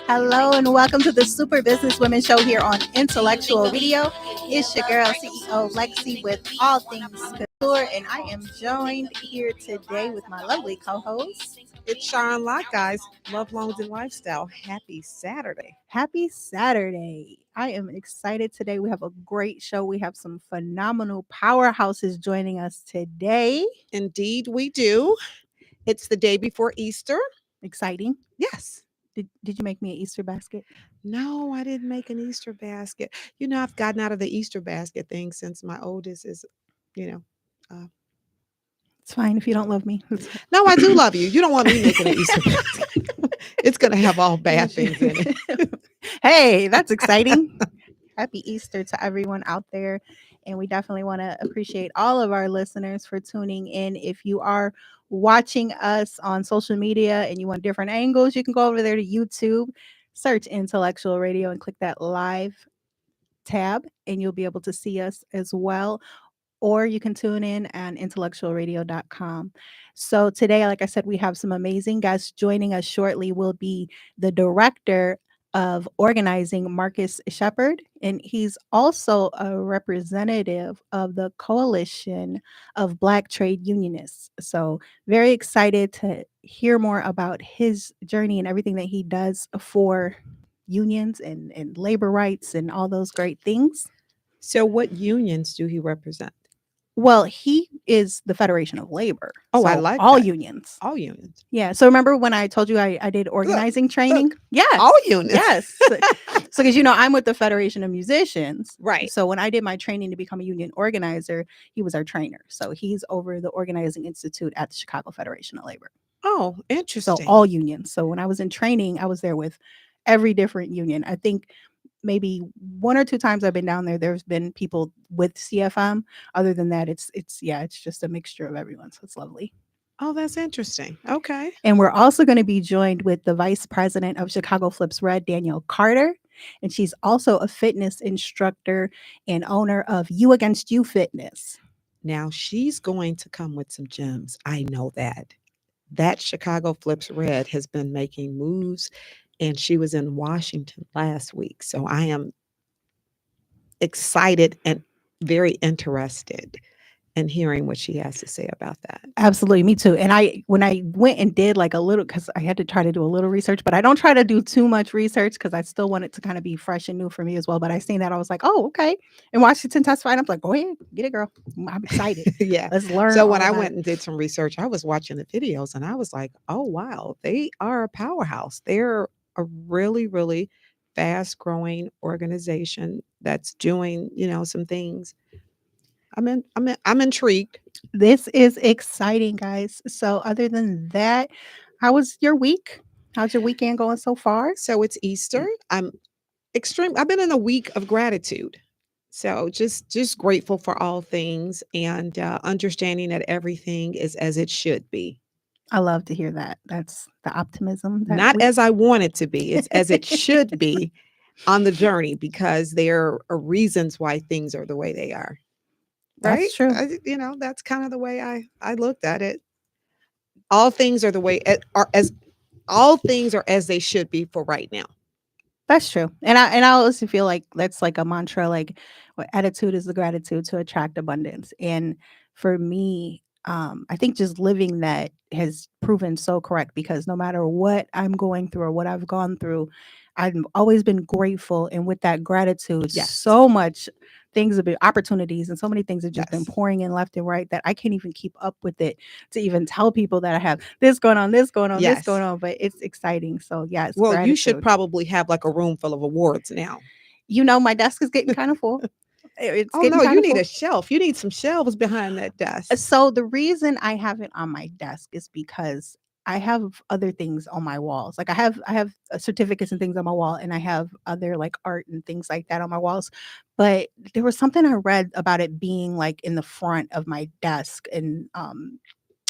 Hello and welcome to the Super Business Women Show here on Intellectual Radio. It's your girl, CEO Lexi, with all things couture, and I am joined here today with my lovely co-host. It's Sharon Locke, guys. Love, Loans, and Lifestyle. Happy Saturday. Happy Saturday. I am excited today. We have a great show. We have some phenomenal powerhouses joining us today. Indeed, we do. It's the day before Easter. Exciting. Yes. Did you make me an Easter basket? No, I didn't make an Easter basket. You know, I've gotten out of the Easter basket thing since my oldest is, It's fine if you don't love me. No, I do love you. You don't want me making an Easter basket. It's going to have all bad things in it. Hey, that's exciting. Happy Easter to everyone out there. And we definitely want to appreciate all of our listeners for tuning in. If you are watching us on social media and you want different angles, you can go over there to YouTube, search Intellectual Radio and click that live tab, and you'll be able to see us as well. Or you can tune in on IntellectualRadio.com. So today, like I said, we have some amazing guests. Joining us shortly will be the director of organizing, Marcus Shepard, and he's also a representative of the Coalition of Black Trade Unionists. So very excited to hear more about his journey and everything that he does for unions and labor rights and all those great things. So what unions do he represent? Well, he is the Federation of Labor. Oh, so I like all that. unions. All unions. Yeah. So remember when I told you I did organizing training? Yes. All unions. Yes. So because I'm with the Federation of Musicians. Right. So when I did my training to become a union organizer, he was our trainer. So he's over the Organizing Institute at the Chicago Federation of Labor. Oh, interesting. So all unions. So when I was in training, I was there with every different union. I think maybe one or two times I've been down there, there's been people with CFM. Other than that, it's just a mixture of everyone. So it's lovely. Oh, that's interesting. Okay. And we're also going to be joined with the vice president of Chicago Flips Red, Danielle Carter. And she's also a fitness instructor and owner of You Against You Fitness. Now she's going to come with some gems. I know that. That Chicago Flips Red has been making moves. And she was in Washington last week. So I am excited and very interested in hearing what she has to say about that. Absolutely. Me too. And when I went and did like a little, because I had to try to do a little research, but I don't try to do too much research because I still want it to kind of be fresh and new for me as well. But I seen that. I was like, oh, okay. And Washington testified. I'm like, go ahead, get it, girl. I'm excited. Yeah. Let's learn. So when I went and did some research, I was watching the videos and I was like, oh, wow, they are a powerhouse. They're a really, really fast growing organization that's doing, some things. I'm intrigued. This is exciting, guys. So other than that, how was your week? How's your weekend going so far? So it's Easter. I've been in a week of gratitude. So just grateful for all things and understanding that everything is as it should be. I love to hear that. That's the optimism. Not as I want it to be. It's as it should be on the journey because there are reasons why things are the way they are. Right? That's true. That's kind of the way I looked at it. All things are the way all things are as they should be for right now. That's true. And I also feel like that's like a mantra, like attitude is the gratitude to attract abundance. And for me, I think just living that has proven so correct because no matter what I'm going through or what I've gone through, I've always been grateful. And with that gratitude, so much things have been opportunities and so many things have just been pouring in left and right that I can't even keep up with it to even tell people that I have this going on, this going on, this going on. But it's exciting. So yes. Well, gratitude. You should probably have like a room full of awards now. My desk is getting kind of full. You need a shelf. You need some shelves behind that desk. So the reason I have it on my desk is because I have other things on my walls. Like I have certificates and things on my wall, and I have other like art and things like that on my walls. But there was something I read about it being like in the front of my desk, and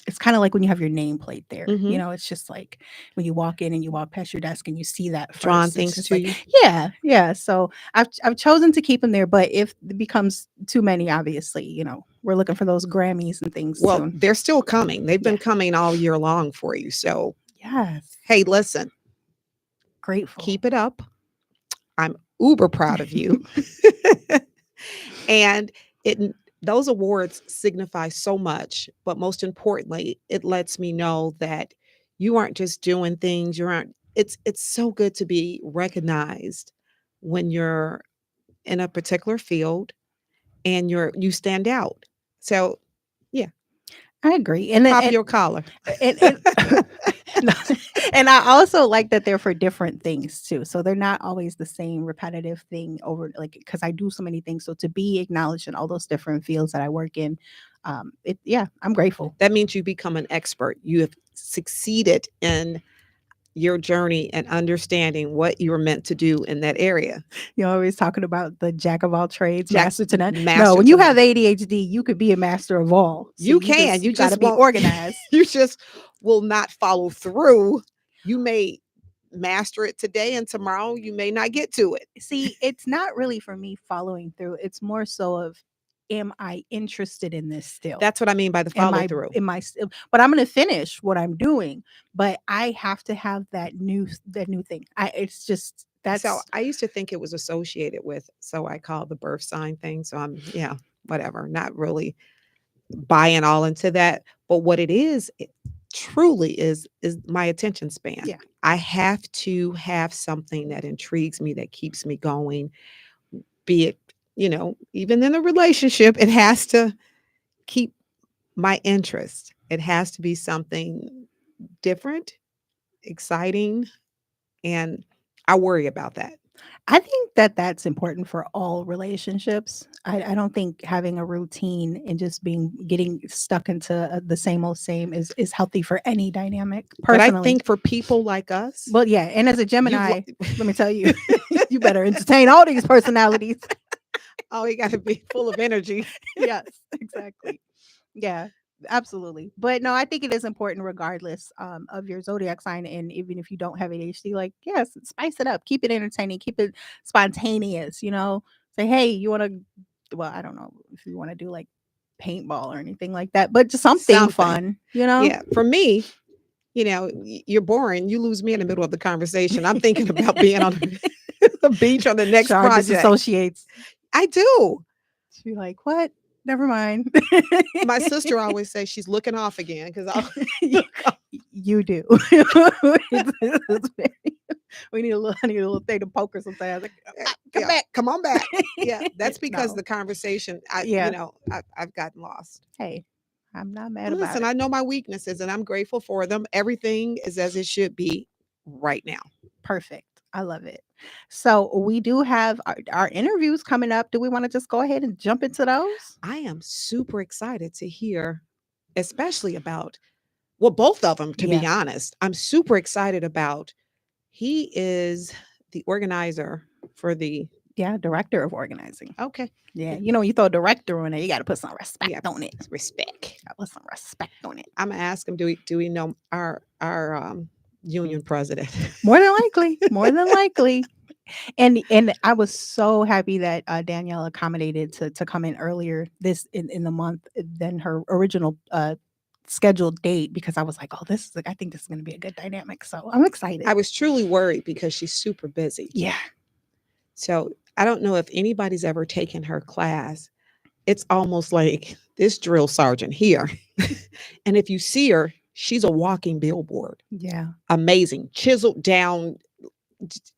it's kind of like when you have your nameplate there. Mm-hmm. It's just like when you walk in and you walk past your desk and you see that drawn things to like, you. Yeah. So I've chosen to keep them there, but if it becomes too many, obviously, we're looking for those Grammys and things. Well, soon. They're still coming. They've been coming all year long for you. So yes. Hey, listen. Grateful. Keep it up. I'm uber proud of you. And it those awards signify so much, but most importantly, it lets me know that you aren't just doing things, you aren't it's so good to be recognized when you're in a particular field and you stand out. So, yeah, I agree. And then pop your collar. and no, and I also like that they're for different things too. So they're not always the same repetitive thing over, like, because I do so many things. So to be acknowledged in all those different fields that I work in, yeah, I'm grateful. That means you become an expert. You have succeeded in your journey and understanding what you were meant to do in that area. You're always talking about the jack of all trades, Jack- master to none. master No, when to you none. have ADHD, you could be a master of all. So You can. You got to just be won't- organized. You just will not follow through. You may master it today and tomorrow you may not get to it. See, it's not really for me following through. It's more so of, am I interested in this still? That's what I mean by the am follow I through. am I still, but I'm going to finish what I'm doing, but I have to have that new thing. It's just that's So I used to think it was associated with, so I call the birth sign thing. So I'm, whatever, not really buying all into that. But what it truly is my attention span. Yeah. I have to have something that intrigues me, that keeps me going, be it, even in a relationship, it has to keep my interest. It has to be something different, exciting, and I worry about that. I think that that's important for all relationships. I don't think having a routine and just getting stuck into the same old same is healthy for any dynamic. Personally, But I think for people like us, well, yeah, and as a Gemini, let me tell you, you better entertain all these personalities. oh, you got to be full of energy. Yes, exactly. Yeah, absolutely. But no, I think it is important regardless of your zodiac sign. And even if you don't have ADHD, like, yes, spice it up, keep it entertaining, keep it spontaneous, say, hey, you want to, well, I don't know if you want to do like paintball or anything like that, but just something fun, Yeah, for me, you're boring. You lose me in the middle of the conversation. I'm thinking about being on the beach on the next Char project. disassociates. I do. She's like, what? Never mind. My sister always says she's looking off again because you do. We need I need a little thing to poke her sometimes. Like, come back. Come on back. Yeah, that's because No. the conversation. I've gotten lost. Hey, I'm not mad about Listen, it. I know my weaknesses and I'm grateful for them. Everything is as it should be right now. Perfect. I love it. So we do have our interviews coming up. Do we want to just go ahead and jump into those? I am super excited to hear, especially about, well, both of them, to be honest. I'm super excited about, he is the organizer for the... Yeah, director of organizing. Okay. Yeah, you throw a director on it, you got to put some respect on it. Respect. Got to put some respect on it. I'm gonna ask him, do we know our union president? More than likely. And I was so happy that Danielle accommodated to come in earlier in the month than her original scheduled date, because I was like, oh, I think this is going to be a good dynamic. So I'm excited. I was truly worried because she's super busy. Yeah. So I don't know if anybody's ever taken her class. It's almost like this drill sergeant here. And if you see her, she's a walking billboard. Yeah. Amazing. Chiseled down.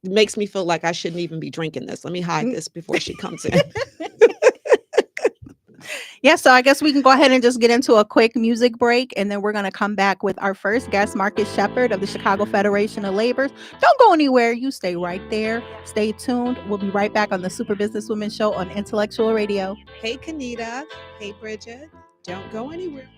Makes me feel like I shouldn't even be drinking this. Let me hide this before she comes in. Yeah, so I guess we can go ahead and just get into a quick music break, and then we're going to come back with our first guest, Marcus Shepard of the Chicago Federation of Labor. Don't go anywhere. You stay right there. Stay tuned. We'll be right back on the Super Businesswoman Show on Intellectual Radio. Hey, Kanita. Hey, Bridget. Don't go anywhere.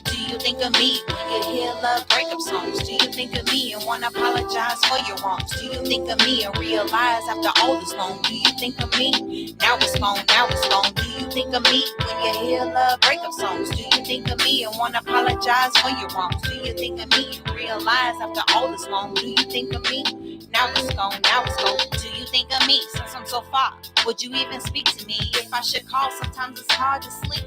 Do you think of me when you hear love breakup songs? Do you think of me and wanna apologize for your wrongs? Do you think of me and realize after all this long? Do you think of me? Now it's gone. Do you think of me when you hear love breakup songs? Do you think of me and wanna apologize for your wrongs? Do you think of me and realize after all this long? Do you think of me? Now it's gone. Do you think of me since I'm so far? Would you even speak to me if I should call? Sometimes it's hard to sleep.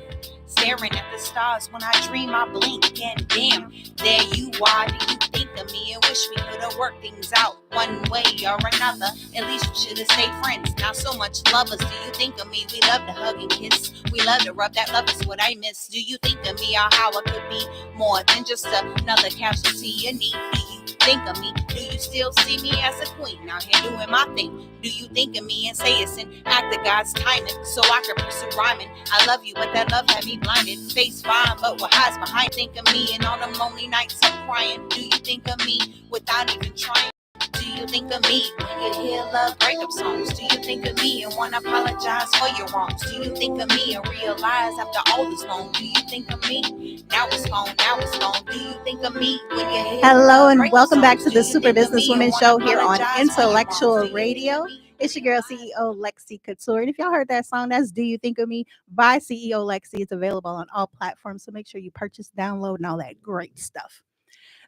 staring at the stars when I dream I blink. And damn, there you are. Do you think of me and wish we could have worked things out one way or another? At least we should have stayed friends, not so much lovers. Do you think of me? We love to hug and kiss. We love to rub that love is what I miss. Do you think of me or how I could be more than just another casualty in need? Do you think of me? Do you still see me as a queen out here doing my thing? Do you think of me and say it's an act of God's timing so I can pursue rhyming? I love you, but that love had me blinded. Face fine, but what hides behind? Think of me and all them lonely nights I'm crying. Do you think of me without even trying? Do you think of me when you hear love breakup songs? Do you think of me and wanna apologize for your wrongs? Do you think of me and realize after all this long? Do you think of me? Now it's gone, now it's gone. Do you think of me when you hear Hello love and breakup welcome back songs? to the Do you Super think of Business me and Women wanna Show here on apologize for your wrongs? Intellectual Do you Radio. think of me? It's your girl, CEO Lexi Couture. And if y'all heard that song, that's Do You Think of Me by CEO Lexi. It's available on all platforms. So make sure you purchase, download, and all that great stuff.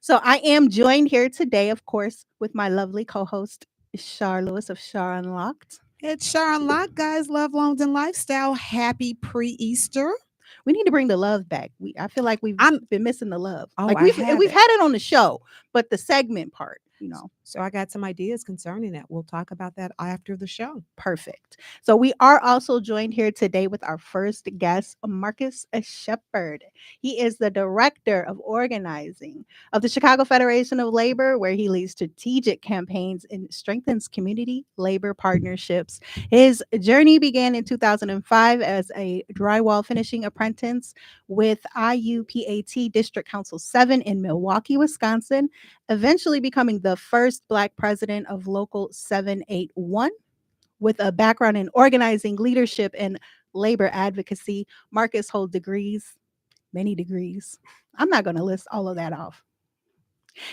So I am joined here today, of course, with my lovely co-host, Shar Lewis of Shar Unlocked. It's Sharon Locke, guys. Love, loans, and lifestyle. Happy pre-Easter. We need to bring the love back. I feel like we've I'm- been missing the love. Oh, Like I we've have it. had it on the show, but the segment part, So I got some ideas concerning that. We'll talk about that after the show. perfect. So we are also joined here today with our first guest, Marcus Shepard. He is the director of organizing of the Chicago Federation of Labor, where he leads strategic campaigns and strengthens community labor partnerships. His journey began in 2005 as a drywall finishing apprentice with IUPAT District Council 7 in Milwaukee, Wisconsin, eventually becoming the first Black president of Local 781. With a background in organizing, leadership, and labor advocacy, Marcus holds degrees, many degrees. I'm not going to list all of that off.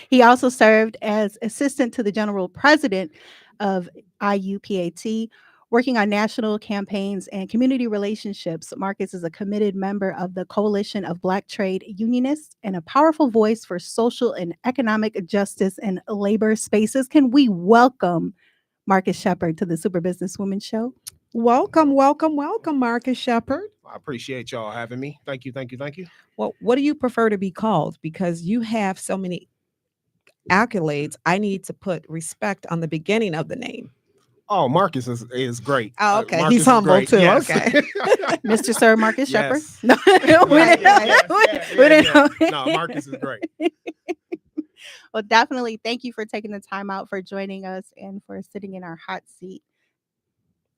He also served as assistant to the general president of IUPAT, working on national campaigns and community relationships. Marcus is a committed member of the Coalition of Black Trade Unionists and a powerful voice for social and economic justice and labor spaces. Can we welcome Marcus Shepard to the Super Business Women Show? Welcome, welcome, welcome, Marcus Shepard. I appreciate y'all having me. Thank you, thank you, thank you. Well, what do you prefer to be called? Because you have so many accolades. I need to put respect on the beginning of the name. Oh, Marcus is great. Oh, okay. Marcus He's is humble great. too. Yes. Okay. Mr. Sir Marcus Shepard? Yes. No, we Yeah, didn't know. We didn't know. No, Marcus is great. Well, definitely thank you for taking the time out for joining us and for sitting in our hot seat.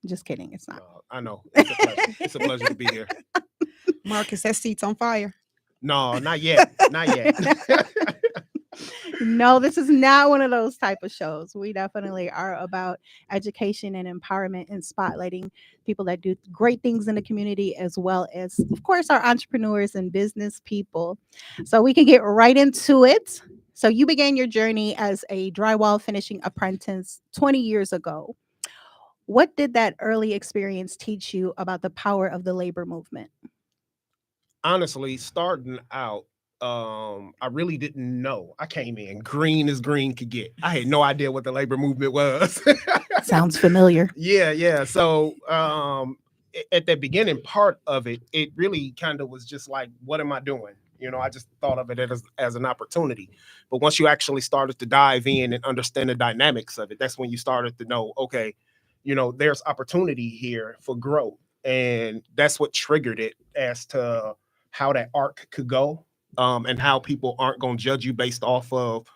Just kidding. It's not. I know. It's a pleasure. It's a pleasure to be here. Marcus, that seat's on fire. No, not yet. Not yet. No, this is not one of those type of shows. We definitely are about education and empowerment and spotlighting people that do great things in the community, as well as, of course, our entrepreneurs and business people. So we can get right into it. So you began your journey as a drywall finishing apprentice 20 years ago. What did that early experience teach you about the power of the labor movement? Honestly, starting out, I really didn't know. I came in green as green could get. I had no idea what the labor movement was. Sounds familiar. Yeah. So at the beginning part of it, it really kind of was just like, what am I doing? I just thought of it as an opportunity. But once you actually started to dive in and understand the dynamics of it, that's when you started to know, okay, there's opportunity here for growth. And that's what triggered it as to how that arc could go, and how people aren't going to judge you based off of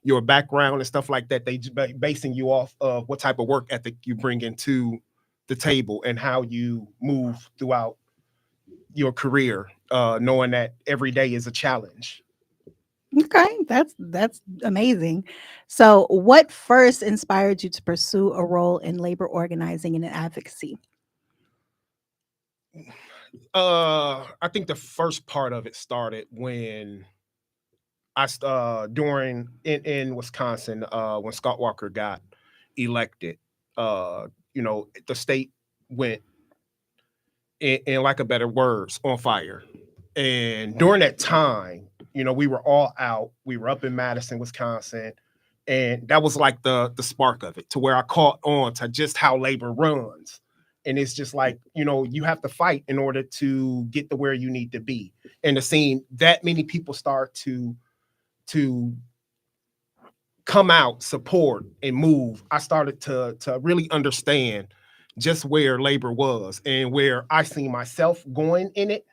your background and stuff like that. They basing you off of what type of work ethic you bring into the table and how you move throughout your career, knowing that every day is a challenge. Okay, that's amazing. So, what first inspired you to pursue a role in labor organizing and advocacy? I think the first part of it started when I in Wisconsin, when Scott Walker got elected. The state went, in lack of better words, on fire. And during that time, we were all out. We were up in Madison, Wisconsin. And that was like the spark of it, to where I caught on to just how labor runs. And it's just like, you have to fight in order to get to where you need to be. And to seeing that many people start to come out, support, and move, I started to really understand just where labor was and where I see myself going in it.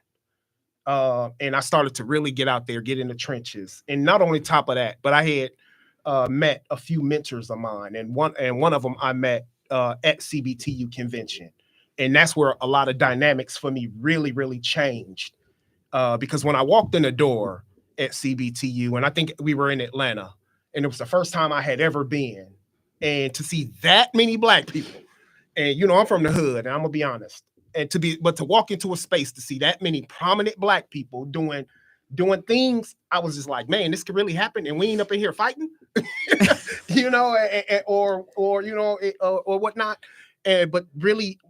And I started to really get out there, get in the trenches. And not only top of that, but I had met a few mentors of mine, and one of them I met at CBTU convention. And that's where a lot of dynamics for me really, really changed. Because when I walked in the door at CBTU, and I think we were in Atlanta, and it was the first time I had ever been, and to see that many Black people, and I'm from the hood, and I'm gonna be honest, and to walk into a space to see that many prominent Black people doing things, I was just like, man, this could really happen, and we ain't up in here fighting, or whatnot. But really,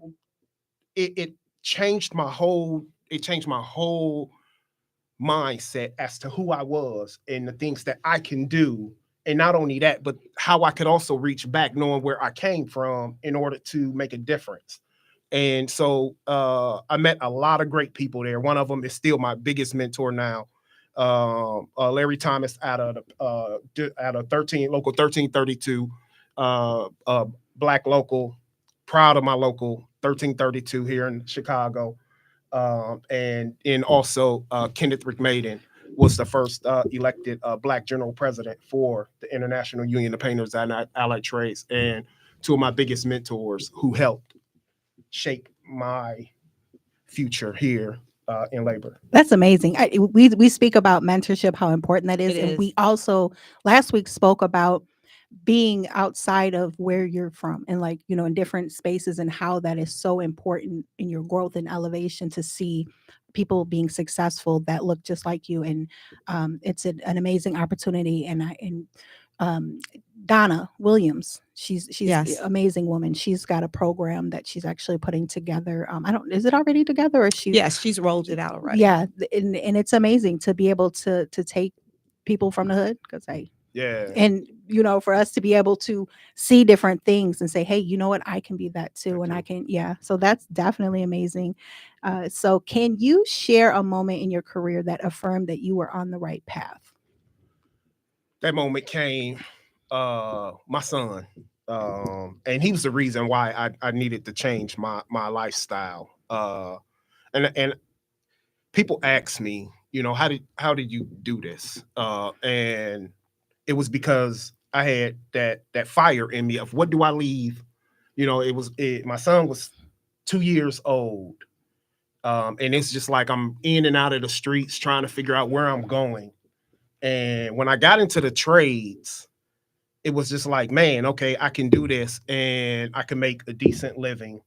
it changed my whole mindset as to who I was and the things that I can do. And not only that, but how I could also reach back, knowing where I came from, in order to make a difference. And so I met a lot of great people there. One of them is still my biggest mentor now, Larry Thomas, out of local 1332, Black local, proud of my local 1332 here in Chicago. And also Kenneth McMaden was the first elected Black general president for the International Union of Painters and Allied Trades, and two of my biggest mentors who helped shape my future here in labor. That's amazing. We speak about mentorship, how important that is. It And is. we also last week spoke about being outside of where you're from, and like, in different spaces, and how that is so important in your growth and elevation, to see people being successful that look just like you. And it's an amazing opportunity. And Donna Williams, she's Yes. an amazing woman. She's got a program that she's actually putting together. Is it already together, or she? Yes, she's rolled it out already. Yeah, and it's amazing to be able to take people from the hood, because Yeah. and for us to be able to see different things and say, hey, you know what, I can be that too. And I can, so that's definitely amazing. So can you share a moment in your career that affirmed that you were on the right path? That moment came, my son, and he was the reason why I needed to change my lifestyle. And people ask me, how did you do this? And it was because I had that fire in me of, what do I leave? My son was 2 years old. And it's just like I'm in and out of the streets trying to figure out where I'm going. And when I got into the trades, it was just like, man, okay, I can do this, and I can make a decent living.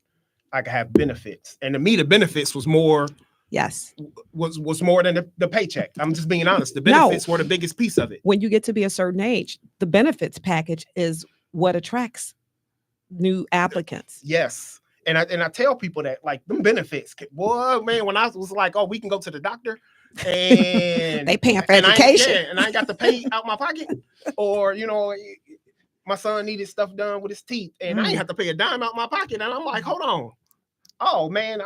I can have benefits. And to me, the benefits was more Yes. was more than the paycheck. I'm just being honest. The benefits were the biggest piece of it. When you get to be a certain age, the benefits package is what attracts new applicants. Yes. And I tell people that, like, them benefits, boy, man, when I was like, oh, we can go to the doctor, and they paying for education, and I ain't got to pay out my pocket, or my son needed stuff done with his teeth, and I ain't have to pay a dime out my pocket. And I'm like, hold on, oh man,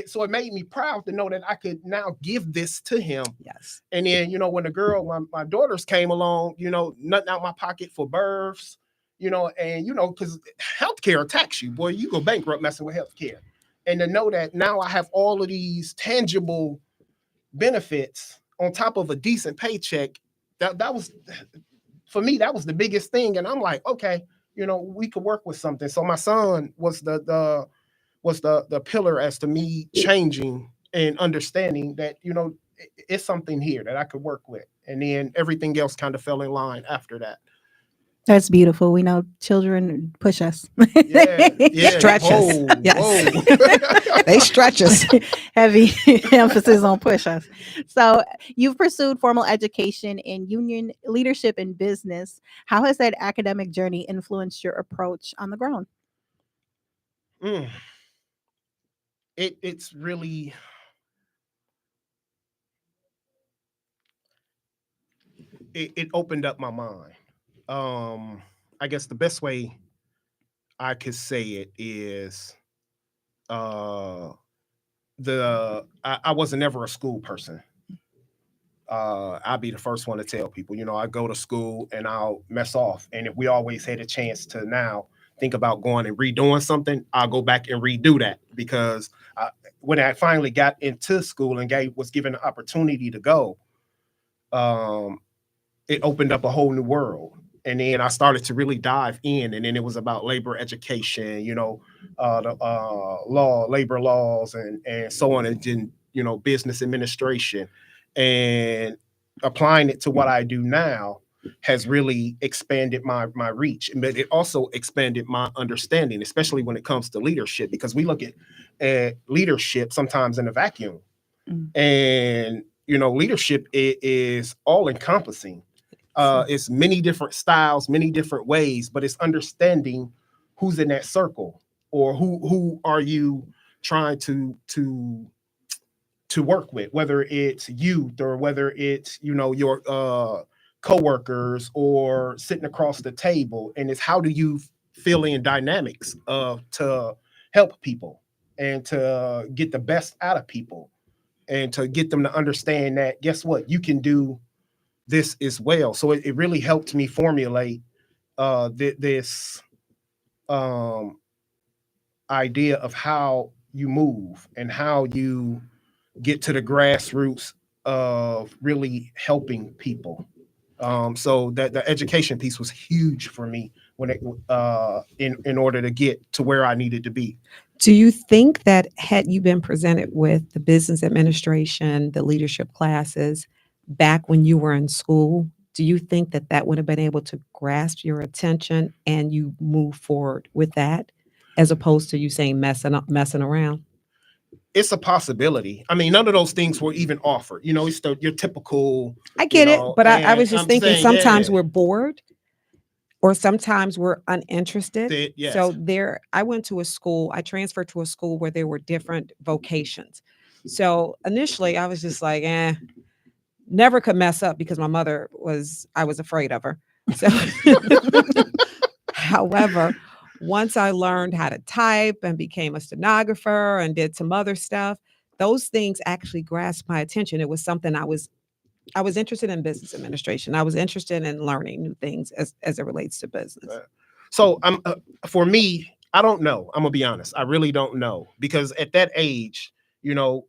so it made me proud to know that I could now give this to him. Yes. And then when my daughters came along, nothing out my pocket for births, and because healthcare attacks you, boy, you go bankrupt messing with healthcare. And to know that now I have all of these tangible benefits on top of a decent paycheck, that was, for me, that was the biggest thing. And I'm like, okay, we could work with something. So my son was the pillar as to me changing and understanding that it's something here that I could work with. And then everything else kind of fell in line after that. That's beautiful. We know children push us. Yeah. Stretch us. Yes. They stretch us. Heavy emphasis on push us. So you've pursued formal education in union leadership and business. How has that academic journey influenced your approach on the ground? It's really, it opened up my mind. I guess the best way I could say it is, I wasn't ever a school person. I'll be the first one to tell people, I go to school and I'll mess off. And if we always had a chance to now think about going and redoing something, I'll go back and redo that. Because when I finally got into school and was given the opportunity to go, it opened up a whole new world. And then I started to really dive in. And then it was about labor education, the labor laws and so on. And then, business administration. And applying it to what I do now has really expanded my reach, but it also expanded my understanding, especially when it comes to leadership, because we look at leadership sometimes in a vacuum. And leadership is all encompassing. It's many different styles, many different ways, but it's understanding who's in that circle, or who are you trying to work with, whether it's youth or whether it's, your coworkers or sitting across the table. And it's how do you fill in dynamics to help people and to get the best out of people and to get them to understand that, guess what, you can do this as well. So it really helped me formulate this idea of how you move and how you get to the grassroots of really helping people. So that the education piece was huge for me when it in order to get to where I needed to be. Do you think that had you been presented with the business administration, the leadership classes back when you were in school, do you think that that would have been able to grasp your attention and you move forward with that, as opposed to you saying messing around? It's a possibility. I mean, none of those things were even offered. It's your typical. I get it, but I was just thinking sometimes we're bored or sometimes we're uninterested. Yes. So I transferred to a school where there were different vocations. So initially I was just like, never could mess up because I was afraid of her. So, however, once I learned how to type and became a stenographer and did some other stuff, those things actually grasped my attention. It was something I was interested in business administration. I was interested in learning new things as it relates to business. So for me, I don't know. I'm gonna be honest. I really don't know, because at that age, from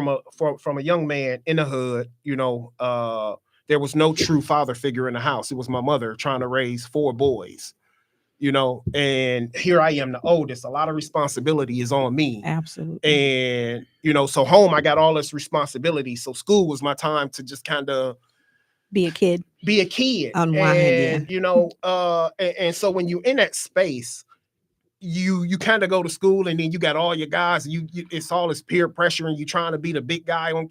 a young man in the hood, there was no true father figure in the house. It was my mother trying to raise 4 boys. And here I am, the oldest. A lot of responsibility is on me. Absolutely. And, so home, I got all this responsibility. So school was my time to just kind of be a kid. Unwind, and so when you're in that space, you kind of go to school, and then you got all your guys, and it's all this peer pressure, and you trying to be the big guy on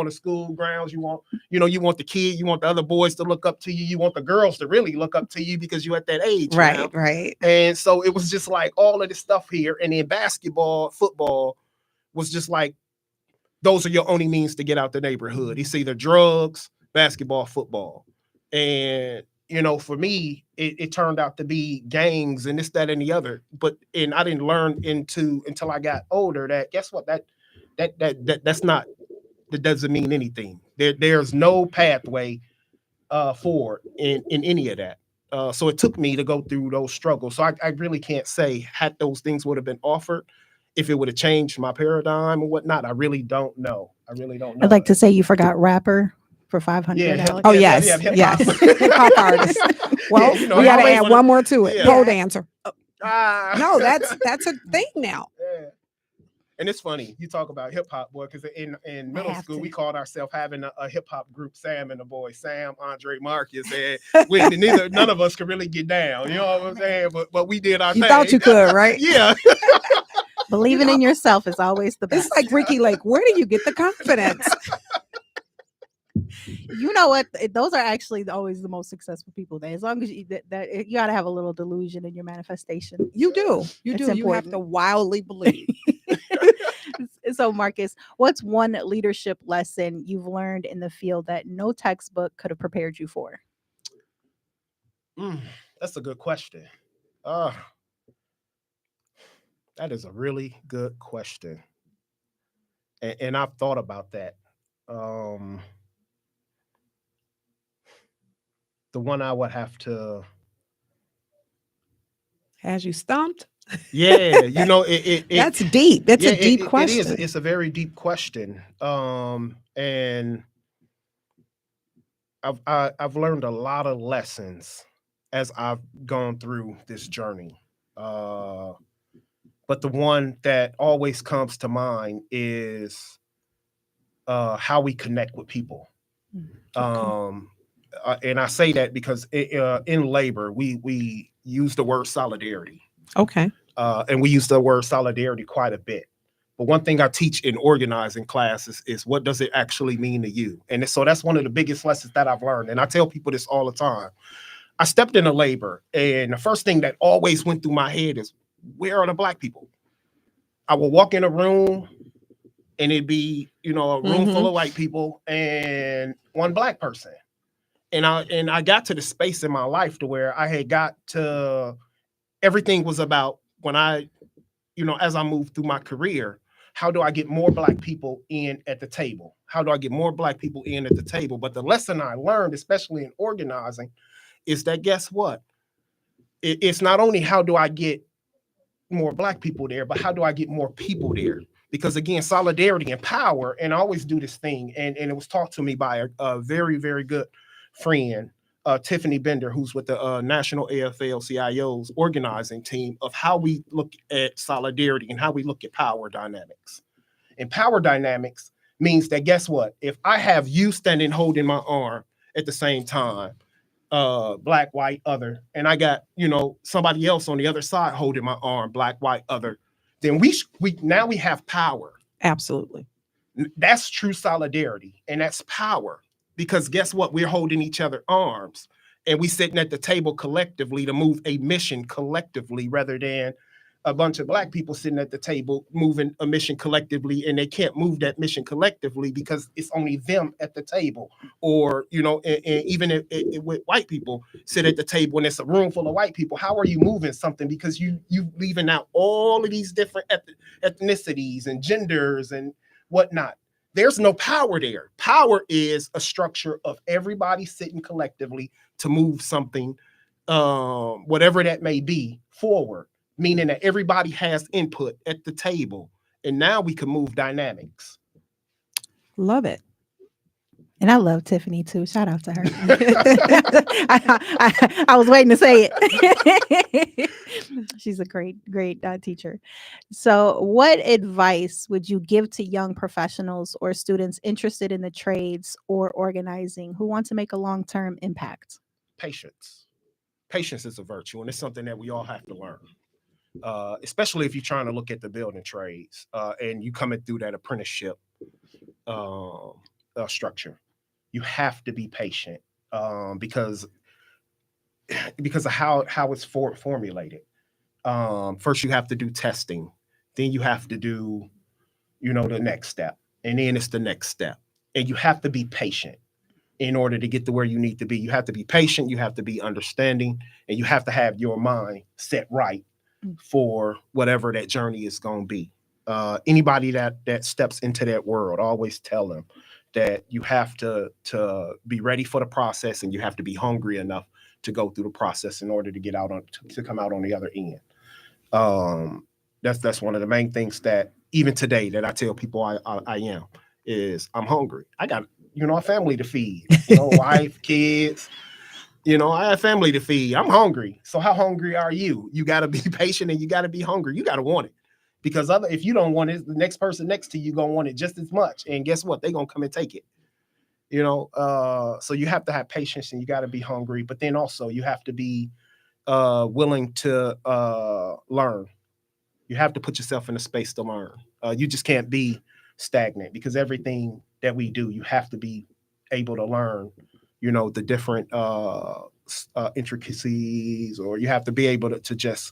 the school grounds. You want the kid, you want the other boys to look up to you, you want the girls to really look up to you because you're at that age. Right. And so it was just like all of this stuff here. And then basketball, football was just like, those are your only means to get out the neighborhood. It's either drugs, basketball, football. And for me, it turned out to be gangs and this, that, and the other. And I didn't learn until I got older that, guess what, that doesn't mean anything. There's no pathway forward in any of that. So it took me to go through those struggles. So I really can't say had those things would have been offered, if it would have changed my paradigm or whatnot. I really don't know. I'd like to say you forgot rapper for $500. Oh, yes. Hip hop artist. Well, we got to add one more to it. Pole dancer. No, that's a thing now. Yeah. And it's funny you talk about hip hop, boy, because in middle school we called ourselves having a hip hop group, Sam and the boys, Sam, Andre, Marcus, and none of us could really get down. You know what I'm saying? But we did our thing. You thought you could, right? Yeah. Believing in yourself is always the best. It's like Ricky Lake. Where do you get the confidence? You know what? Those are actually always the most successful people. As long as you got to have a little delusion in your manifestation. You do. You It's do. You important. have to wildly believe. So, Marcus, what's one leadership lesson you've learned in the field that no textbook could have prepared you for? That's a good question. That is a really good question, and I've thought about that. Um, the one I would have to, Has you stumped? yeah, you know, it That's deep. That's yeah, a deep it is. question. It's a very deep question. And I've learned a lot of lessons as I've gone through this journey. Uh, but the one that always comes to mind is how we connect with people. Okay. And I say that because in labor we use the word solidarity, Okay. and we use the word solidarity quite a bit. But one thing I teach in organizing classes is what does it actually mean to you? And so that's one of the biggest lessons that I've learned. And I tell people this all the time. I stepped into labor, and the first thing that always went through my head is, where are the black people? I will walk in a room, and it'd be, a room full of white people and one black person. And I got to the space in my life to where I had got to, everything was about when I, as I moved through my career, how do I get more black people in at the table? How do I get more black people in at the table? But the lesson I learned, especially in organizing, is that guess what? It's not only how do I get more black people there, but how do I get more people there? Because again, solidarity and power, and I always do this thing, and it was taught to me by a very, very good friend, Tiffany Bender, who's with the National AFL-CIO's organizing team, of how we look at solidarity and how we look at power dynamics. And power dynamics means that guess what? If I have you standing holding my arm at the same time, black, white, other, and I got, somebody else on the other side holding my arm, black, white, other, then we now we have power. Absolutely. That's true solidarity, and that's power. Because guess what? We're holding each other arms, and we sitting at the table collectively to move a mission collectively, rather than a bunch of black people sitting at the table moving a mission collectively, and they can't move that mission collectively because it's only them at the table. Or, and even if with white people sit at the table and it's a room full of white people, how are you moving something? Because you leaving out all of these different ethnicities and genders and whatnot. There's no power there. Power is a structure of everybody sitting collectively to move something, whatever that may be, forward, meaning that everybody has input at the table. And now we can move dynamics. Love it. And I love Tiffany too. Shout out to her. I was waiting to say it. She's a great teacher. So, what advice would you give to young professionals or students interested in the trades or organizing who want to make a long-term impact? Patience. Patience is a virtue, and it's something that we all have to learn. Especially if you're trying to look at the building trades and you coming through that apprenticeship structure. You have to be patient because of how it's formulated. First, you have to do testing. Then you have to do, the next step. And then it's the next step. And you have to be patient in order to get to where you need to be. You have to be patient. You have to be understanding. And you have to have your mind set right for whatever that journey is going to be. Anybody that steps into that world, I always tell them that you have to be ready for the process, and you have to be hungry enough to go through the process in order to get out to come out on the other end. That's one of the main things that even today that I tell people I am is I'm hungry. I got a family to feed, wife, kids. I have family to feed. I'm hungry. So how hungry are you? You got to be patient, and you got to be hungry. You got to want it. Because if you don't want it, the next person next to you going to want it just as much. And guess what? They're going to come and take it. So you have to have patience, and you got to be hungry. But then also you have to be willing to learn. You have to put yourself in a space to learn. You just can't be stagnant, because everything that we do, you have to be able to learn, the different intricacies, or you have to be able to just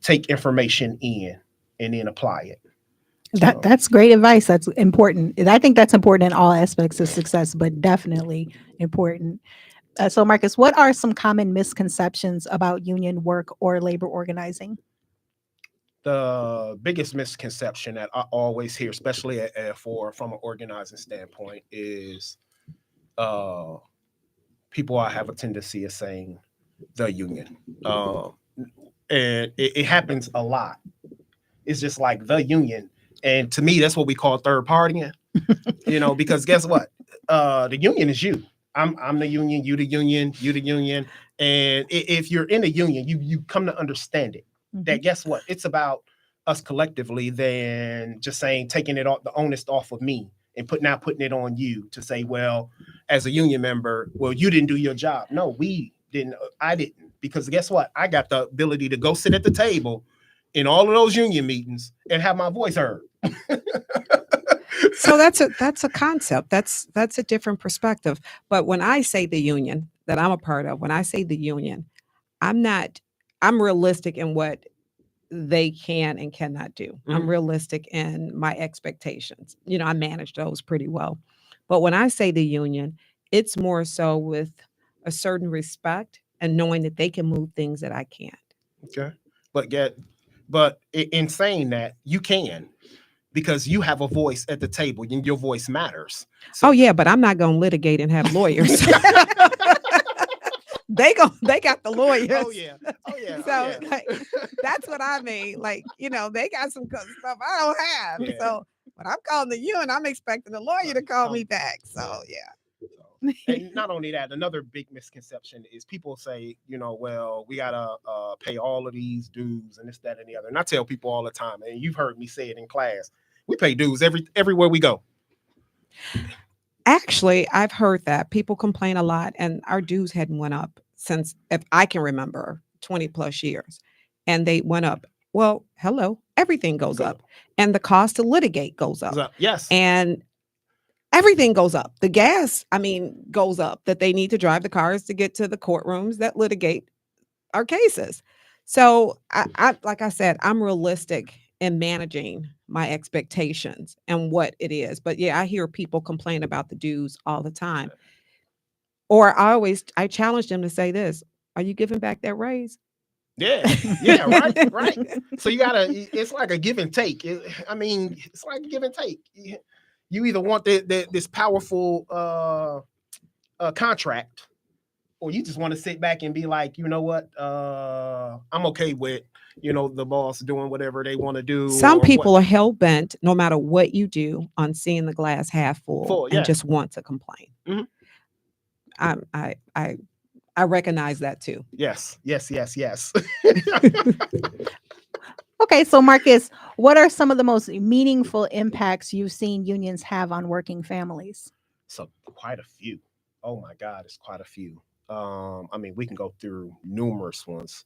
take information in and then apply it. That's great advice. That's important. And I think that's important in all aspects of success, but definitely important. So, Marcus, what are some common misconceptions about union work or labor organizing? The biggest misconception that I always hear, especially from an organizing standpoint, is people have a tendency of saying the union. And it happens a lot. It's just like the union. And to me, that's what we call third partying, because guess what? The union is you. I'm the union, you the union, you the union. And if you're in a union, you come to understand it. That guess what? It's about us collectively than just saying taking it off the onus off of me and putting it on you to say, well, as a union member, well, you didn't do your job. No, we didn't. I didn't, because guess what? I got the ability to go sit at the table in all of those union meetings and have my voice heard. So that's a concept. That's a different perspective. But when I say the union that I'm a part of, when I say the union, I'm realistic in what they can and cannot do. I'm realistic in my expectations. I manage those pretty well. But when I say the union, it's more so with a certain respect and knowing that they can move things that I can't. Okay. But in saying that, you can, because you have a voice at the table and your voice matters. So, oh yeah, but I'm not going to litigate and have lawyers. They got the lawyers. Oh yeah. So like, that's what I mean. Like, they got some stuff I don't have. Yeah. So when I'm calling the union, I'm expecting the lawyer to call me back. So yeah. And not only that, another big misconception is people say, well, we gotta pay all of these dues and this, that, and the other. And I tell people all the time, and you've heard me say it in class, we pay dues everywhere we go. Actually, I've heard that people complain a lot, and our dues hadn't went up since, if I can remember, 20 plus years, and they went up. Well, hello, everything goes up, and the cost to litigate goes up. Yes, and everything goes up. The gas, goes up. That they need to drive the cars to get to the courtrooms that litigate our cases. So, I like I said, I'm realistic in managing my expectations and what it is. But yeah, I hear people complain about the dues all the time. Or I challenge them to say this: are you giving back that raise? Yeah, right. So it's like a give and take. It's like a give and take. You either want this powerful contract, or you just want to sit back and be like, you know what? I'm okay with, the boss doing whatever they want to do. Some people are hell bent, no matter what you do, on seeing the glass half full and just want to complain. I recognize that too. Yes. Okay, so Marcus, what are some of the most meaningful impacts you've seen unions have on working families? So quite a few. Oh my God, it's quite a few. We can go through numerous ones.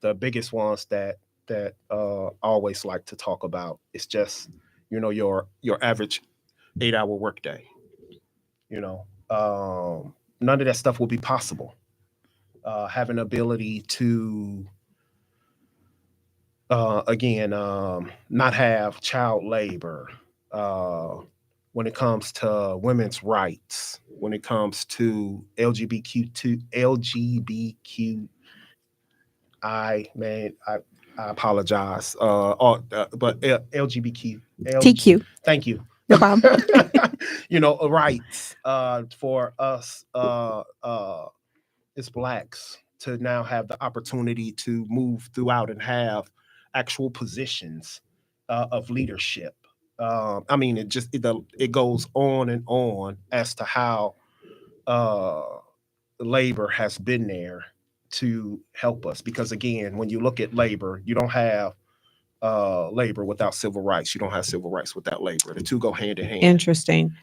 The biggest ones that I always like to talk about is just, your average 8-hour workday. None of that stuff will be possible. Having ability to, not have child labor, when it comes to women's rights, when it comes to I apologize. But LGBTQ. TQ. Thank you. No problem. Rights for us as Blacks to now have the opportunity to move throughout and have actual positions of leadership. It goes on and on as to how labor has been there to help us. Because again, when you look at labor, you don't have labor without civil rights. You don't have civil rights without labor. The two go hand in hand. Interesting.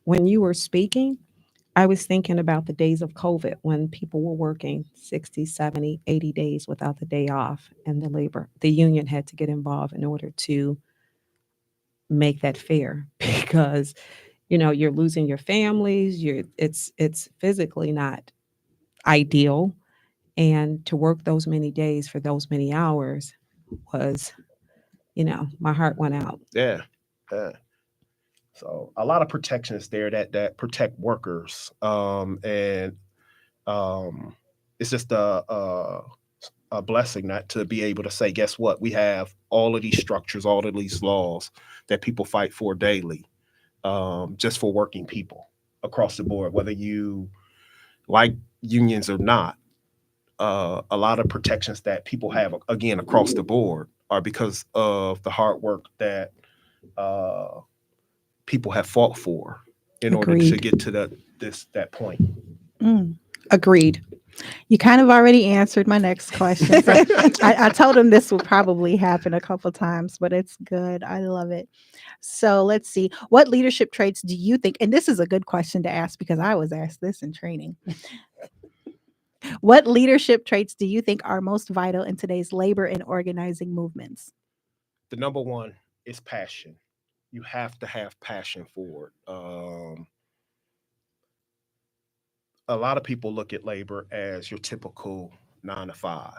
When you were speaking, I was thinking about the days of COVID when people were working 60, 70, 80 days without the day off, and the union had to get involved in order to make that fair, because you're losing your families, it's physically not ideal, and to work those many days for those many hours was, my heart went out. Yeah. So a lot of protections there that protect workers, and it's just a blessing that to be able to say, guess what? We have all of these structures, all of these laws that people fight for daily, just for working people across the board, whether you like unions or not. A lot of protections that people have, again, across the board, are because of the hard work that uh, people have fought for in order to Agreed. get to that point. Mm. Agreed. You kind of already answered my next question. So I told him this would probably happen a couple times, but it's good. I love it. So let's see. What leadership traits do you think? And this is a good question to ask because I was asked this in training. What leadership traits do you think are most vital in today's labor and organizing movements? The number one is passion. You have to have passion for it. A lot of people look at labor as your typical 9 to 5.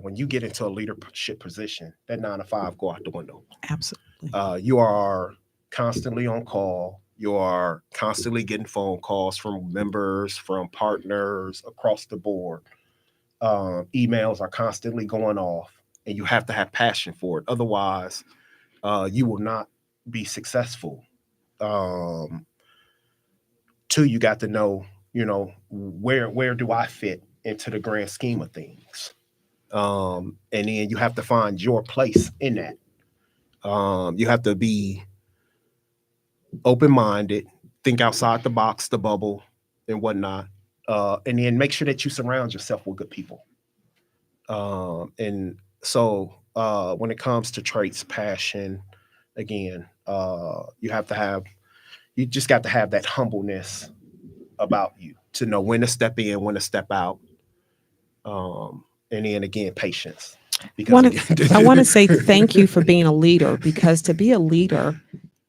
When you get into a leadership position, that 9 to 5 go out the window. Absolutely. You are constantly on call. You are constantly getting phone calls from members, from partners across the board. Emails are constantly going off, and you have to have passion for it. Otherwise, you will not be successful. Um, Two, you got to know, where do I fit into the grand scheme of things? And then you have to find your place in that. You have to be open-minded, think outside the box, the bubble, and whatnot. And then make sure that you surround yourself with good people. And so when it comes to traits, passion, again, you just got to have that humbleness about you to know when to step in, when to step out. And then again, patience. I want to say thank you for being a leader, because to be a leader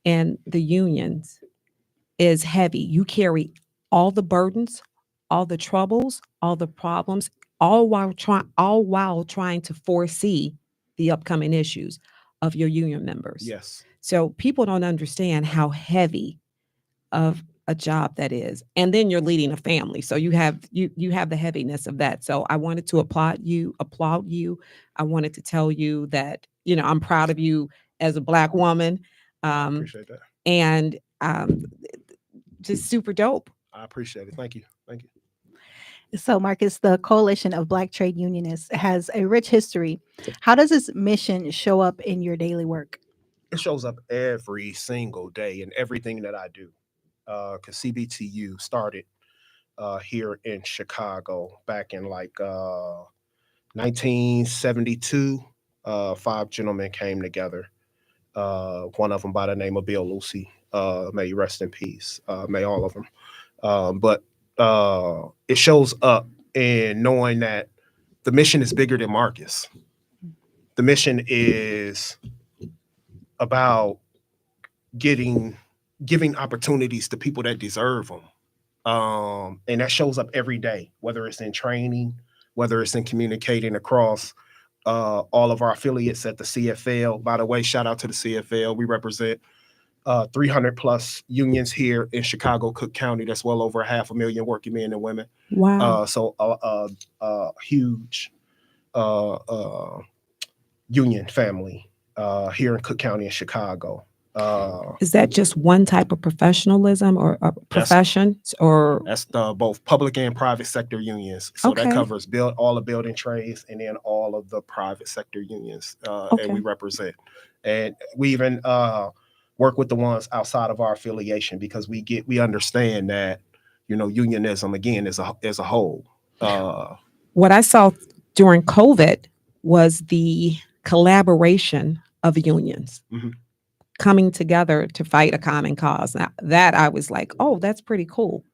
in the unions is heavy. You carry all the burdens, all the troubles, all the problems, all while trying to foresee the upcoming issues of your union members. Yes. So people don't understand how heavy of a job that is. And then you're leading a family. So you have the heaviness of that. So I wanted to applaud you. I wanted to tell you that, I'm proud of you as a Black woman. Appreciate that. And just super dope. I appreciate it. Thank you. Thank you. So, Marcus, the Coalition of Black Trade Unionists has a rich history. How does this mission show up in your daily work? It shows up every single day in everything that I do. Because CBTU started here in Chicago back in 1972. 5 gentlemen came together. One of them by the name of Bill Lucy. May you rest in peace. May all of them. But it shows up in knowing that the mission is bigger than Marcus. The mission is about giving opportunities to people that deserve them. And that shows up every day, whether it's in training, whether it's in communicating across all of our affiliates at the CFL. By the way, shout out to the CFL. We represent 300 plus unions here in Chicago, Cook County. That's well over 500,000 working men and women. Wow. So a huge union family here in Cook County and Chicago. Is that just one type of professionalism or profession, or that's both public and private sector unions? So Okay. that covers all the building trades and then all of the private sector unions, and we represent. And we even work with the ones outside of our affiliation because we understand that unionism again is a whole. What I saw during COVID was the collaboration of unions. Mhm. Coming together to fight a common cause. Now, that I was like, oh, that's pretty cool.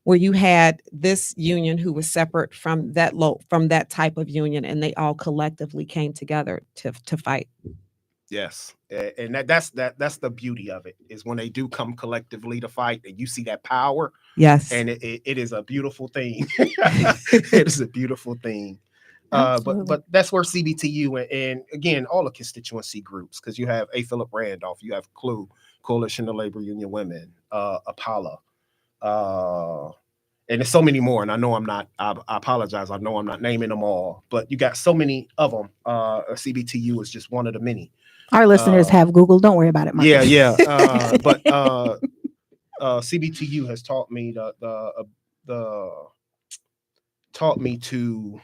Where you had this union who was separate from that type of union, and they all collectively came together to fight. Yes, and that's the beauty of it, is when they do come collectively to fight, and you see that power. Yes, and it is a beautiful thing. It is a beautiful thing. But that's where CBTU and again all the constituency groups, because you have A. Philip Randolph, you have CLUE, Coalition of Labor Union Women, Apollo, and there's so many more. And I know I'm not. I apologize. I know I'm not naming them all, but you got so many of them. CBTU is just one of the many. Our listeners have Google. Don't worry about it, Marcus. Yeah. But CBTU has taught me taught me to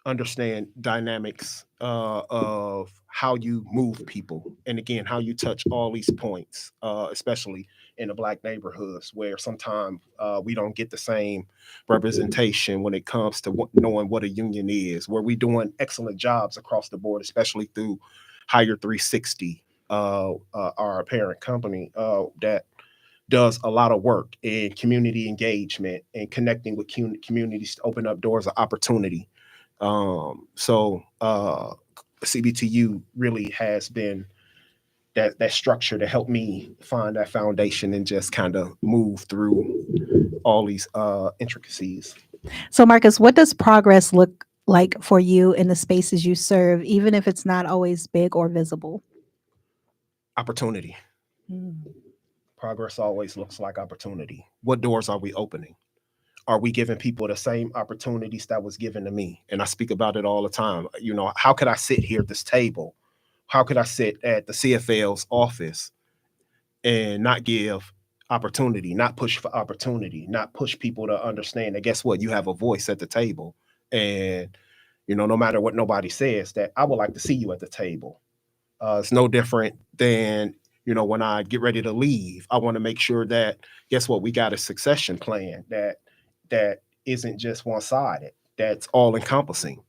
understand dynamics of how you move people, and again, how you touch all these points, especially in the Black neighborhoods, where sometimes we don't get the same representation when it comes to knowing what a union is, where we're doing excellent jobs across the board, especially through Hire 360, our parent company that does a lot of work in community engagement and connecting with communities to open up doors of opportunity. So CBTU really has been that structure to help me find that foundation and just kind of move through all these intricacies. So, Marcus, what does progress look like for you in the spaces you serve, even if it's not always big or visible? Opportunity. Progress always looks like opportunity. What doors are we opening? Are we giving people the same opportunities that was given to me? And I speak about it all the time. You know, how could I sit here at this table? How could I sit at the CFL's office and not give opportunity, not push for opportunity, not push people to understand that, guess what? You have a voice at the table. And, you know, no matter what nobody says, that I would like to see you at the table. It's no different than, you know, when I get ready to leave, I want to make sure that, guess what? We got a succession plan that isn't just one-sided, that's all encompassing.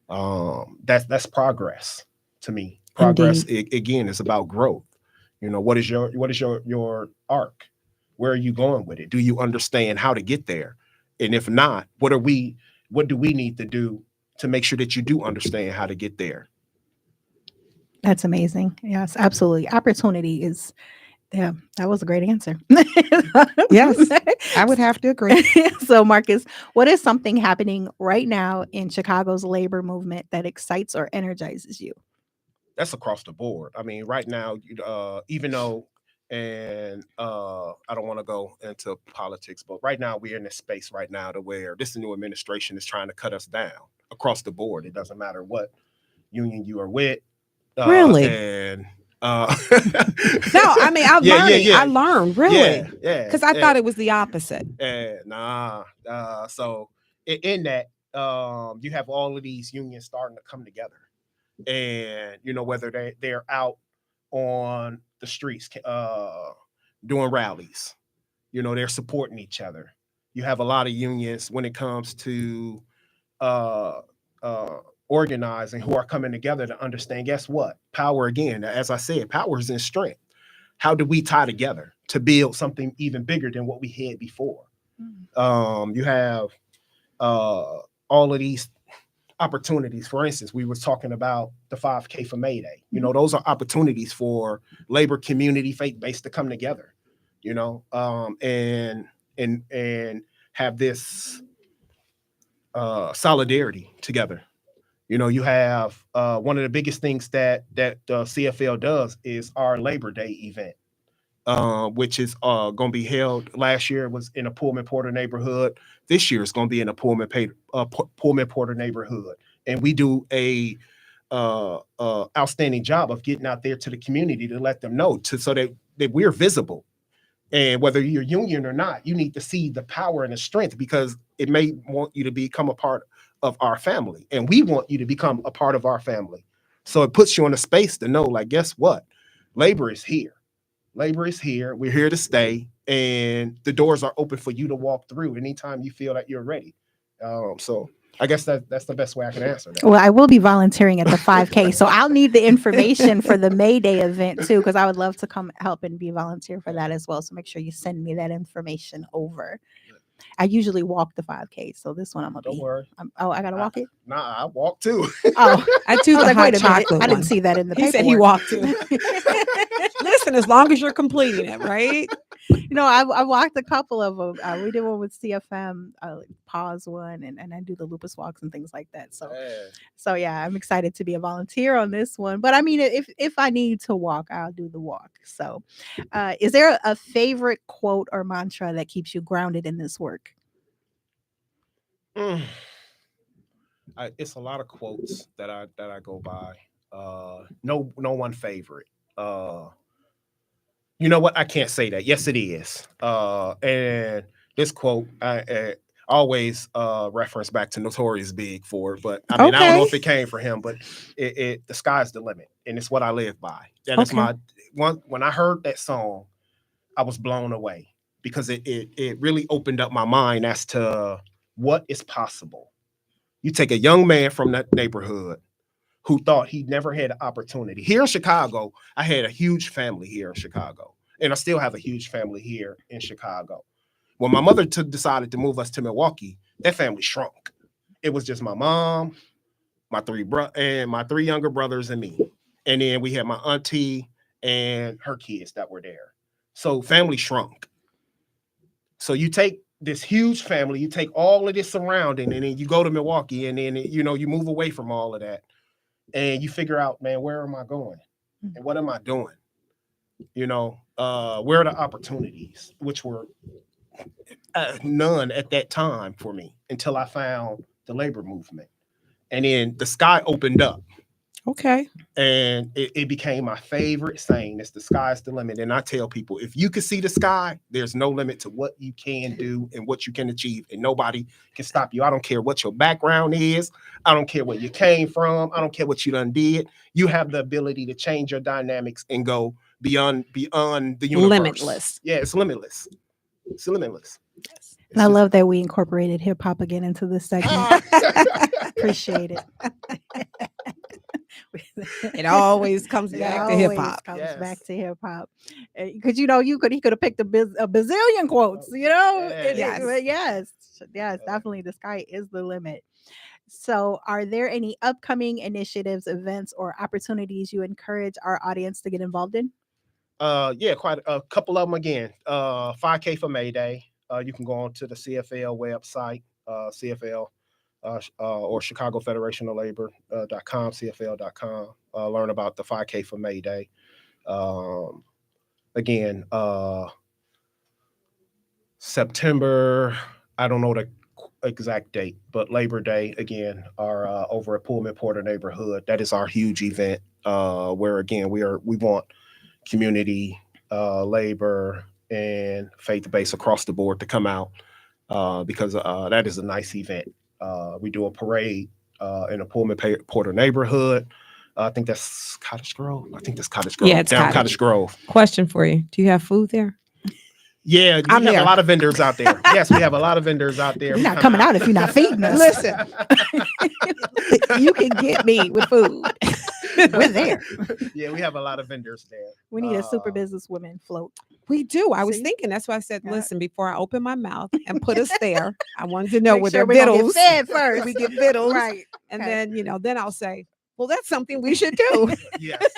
That's progress to me. Progress again is about growth. You know, what is your arc? Where are you going with it? Do you understand how to get there? And if not, what do we need to do to make sure that you do understand how to get there? That's amazing. Yes, absolutely. Opportunity is, yeah, that was a great answer. Yes, I would have to agree. So, Marcus, what is something happening right now in Chicago's labor movement that excites or energizes you? That's across the board. I mean, right now, even though, and I don't want to go into politics, but right now we're in this space right now to where this new administration is trying to cut us down across the board. It doesn't matter what union you are with. Really? And No, I mean, I learned really. Yeah. Because I thought it was the opposite. So in that, you have all of these unions starting to come together. And, you know, whether they're out on the streets doing rallies, you know, they're supporting each other. You have a lot of unions when it comes to organizing who are coming together to understand, guess what? Power, again, as I said, power is in strength. How do we tie together to build something even bigger than what we had before? You have all of these opportunities. For instance, we were talking about the 5K for May Day. You know, those are opportunities for labor, community, faith-based to come together, you know, and have this solidarity together. You know, you have one of the biggest things that CFL does is our Labor Day event, which is going to be held. Last year it was in a Pullman Porter neighborhood. This year it's going to be in a Pullman Porter neighborhood, and we do a outstanding job of getting out there to the community to let them know so that we're visible. And whether you're union or not, you need to see the power and the strength, because it may want you to become a part of our family, and we want you to become a part of our family. So it puts you in a space to know, like, guess what? Labor is here. Labor is here. We're here to stay, and the doors are open for you to walk through anytime you feel that you're ready. So I guess that's the best way I can answer that. Well, I will be volunteering at the 5K, so I'll need the information for the May Day event too, because I would love to come help and be volunteer for that as well. So make sure you send me that information over. I usually walk the 5K, so this one I'm gonna Don't worry. I gotta walk it. Nah, I walk too. Oh, I do the like, hot wait a minute, chocolate I didn't one. see that in the He paperwork. said he walked too. Listen, as long as you're completing it, right? You know, I walked a couple of them. We did one with CFM, pause one, and I do the lupus walks and things like that. So yeah, I'm excited to be a volunteer on this one. But I mean, if I need to walk, I'll do the walk. So, is there a favorite quote or mantra that keeps you grounded in this work? Mm. It's a lot of quotes that I go by. No one favorite. You know what? I can't say that. Yes, it is. And this quote, I always reference back to Notorious Big for it, but I mean, I don't know if it came from him, but the sky's the limit, and it's what I live by. That is my one. When I heard that song, I was blown away because it really opened up my mind as to what is possible. You take a young man from that neighborhood who thought he never had an opportunity. Here in Chicago, I had a huge family here in Chicago, and I still have a huge family here in Chicago. When my mother decided to move us to Milwaukee, that family shrunk. It was just my mom, my three younger brothers, and me. And then we had my auntie and her kids that were there. So family shrunk. So you take this huge family, you take all of this surrounding, and then you go to Milwaukee, and then you move away from all of that, and you figure out, man, where am I going, and what am I doing? Where are the opportunities, which were none at that time for me until I found the labor movement, and then the sky opened up. Okay. And it became my favorite saying. It's the sky's the limit. And I tell people, if you can see the sky, there's no limit to what you can do and what you can achieve. And nobody can stop you. I don't care what your background is. I don't care where you came from. I don't care what you done did. You have the ability to change your dynamics and go beyond the universe. Limitless. Yeah, it's limitless. It's limitless. And I love that we incorporated hip hop again into this segment. Appreciate it. It always comes back to hip hop. Back to hip hop, because he could have picked a bazillion quotes. Yes, definitely. The sky is the limit. So, are there any upcoming initiatives, events, or opportunities you encourage our audience to get involved in? Yeah, quite a couple of them again. 5K for May Day. You can go on to the CFL website, CFL. Or Chicago Federation of Labor.com, CFL.com. Learn about the 5K for May Day. Again, September, I don't know the exact date, but Labor Day, again, are over at Pullman Porter neighborhood. That is our huge event where, again, we want community, labor, and faith-based across the board to come out because that is a nice event. We do a parade in a Pullman Porter neighborhood. I think that's Cottage Grove. Yeah, it's down Cottage Grove. Question for you: do you have food there? Yeah, we have a lot of vendors out there. Yes, we have a lot of vendors out there. You're not coming out if you're not feeding us. Listen, you can get me with food. We're there. Yeah, we have a lot of vendors there. We need a super businesswoman float. We do. I was thinking. That's why I said, listen, before I open my mouth and put us there, I wanted to know where their vittles. Get fed first. We get vittles, right? And then then I'll say, well, that's something we should do. Yes.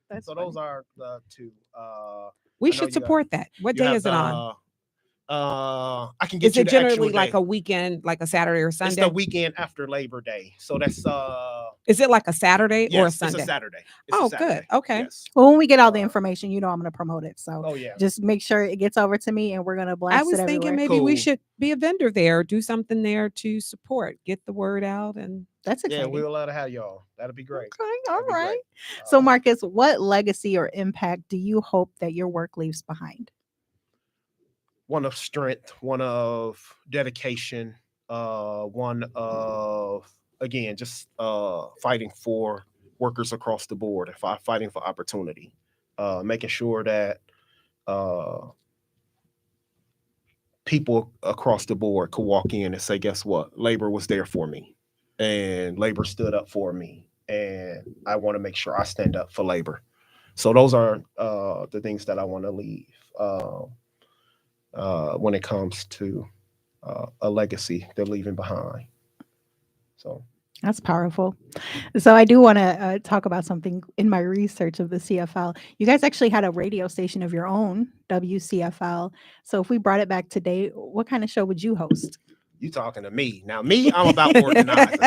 That's so funny. those are the two. We should support that. What day is it on? I can get Is you it the generally actual like day. a weekend, like a Saturday or Sunday? It's the weekend after Labor Day. So that's Is it like a Saturday or a Sunday? It's a Saturday. Good. Okay. Yes. Well, when we get all the information, I'm going to promote it. So yeah. just make sure it gets over to me, and we're going to blast it I was everywhere. thinking maybe we should be a vendor there, do something there to support, get the word out, and that's exciting. Yeah, we'd love to have y'all. That'd be great. Okay, all right. So, Marcus, what legacy or impact do you hope that your work leaves behind? One of strength, one of dedication, one of, again, just fighting for workers across the board, fighting for opportunity, making sure that people across the board could walk in and say, guess what? Labor was there for me, and labor stood up for me, and I want to make sure I stand up for labor. So those are the things that I want to leave when it comes to a legacy they're leaving behind. So that's powerful. So I do want to talk about something in my research of the CFL. You guys actually had a radio station of your own, WCFL. So if we brought it back today, what kind of show would you host? You talking to me. Now, I'm about organizing.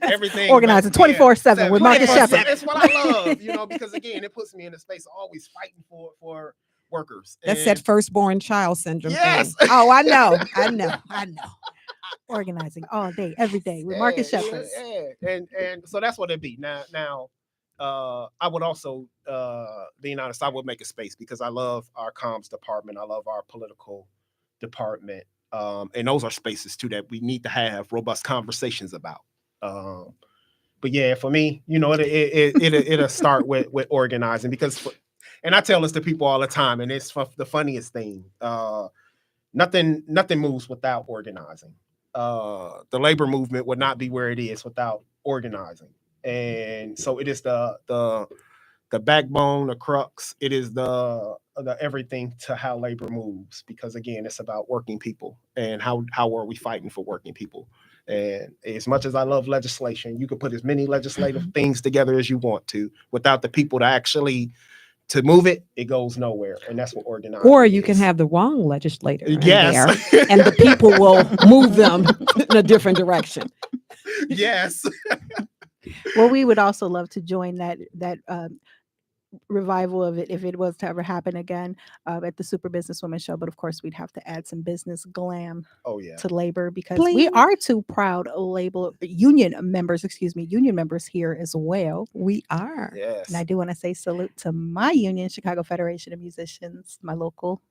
Everything. Organizing 24/7 with Marcus Shepard. That's what I love, because again, it puts me in the space of always fighting for workers. That's that firstborn child syndrome. Yes. Thing. Oh, I know. organizing all day, every day with Marcus Shepard. And so that's what it'd be. Now, I would also, being honest, I would make a space because I love our comms department. I love our political department. And those are spaces too that we need to have robust conversations about. But yeah, for me, it'll start with organizing because, and I tell this to people all the time, and it's the funniest thing. Nothing moves without organizing. The labor movement would not be where it is without organizing. And so it is the backbone, the crux. It is the everything to how labor moves, because again, it's about working people and how are we fighting for working people. And as much as I love legislation, you can put as many legislative things together as you want to. Without the people to move it, it goes nowhere. And that's what organizing Or you is. can have the wrong legislator in Yes. there, and the people will move them in a different direction. Yes. Well, we would also love to join that revival of it if it was to ever happen again at the Super Businesswoman Show. But of course, we'd have to add some business glam to labor, because we Bling. are two proud union members here as well. We are. Yes. And I do want to say salute to my union, Chicago Federation of Musicians, my local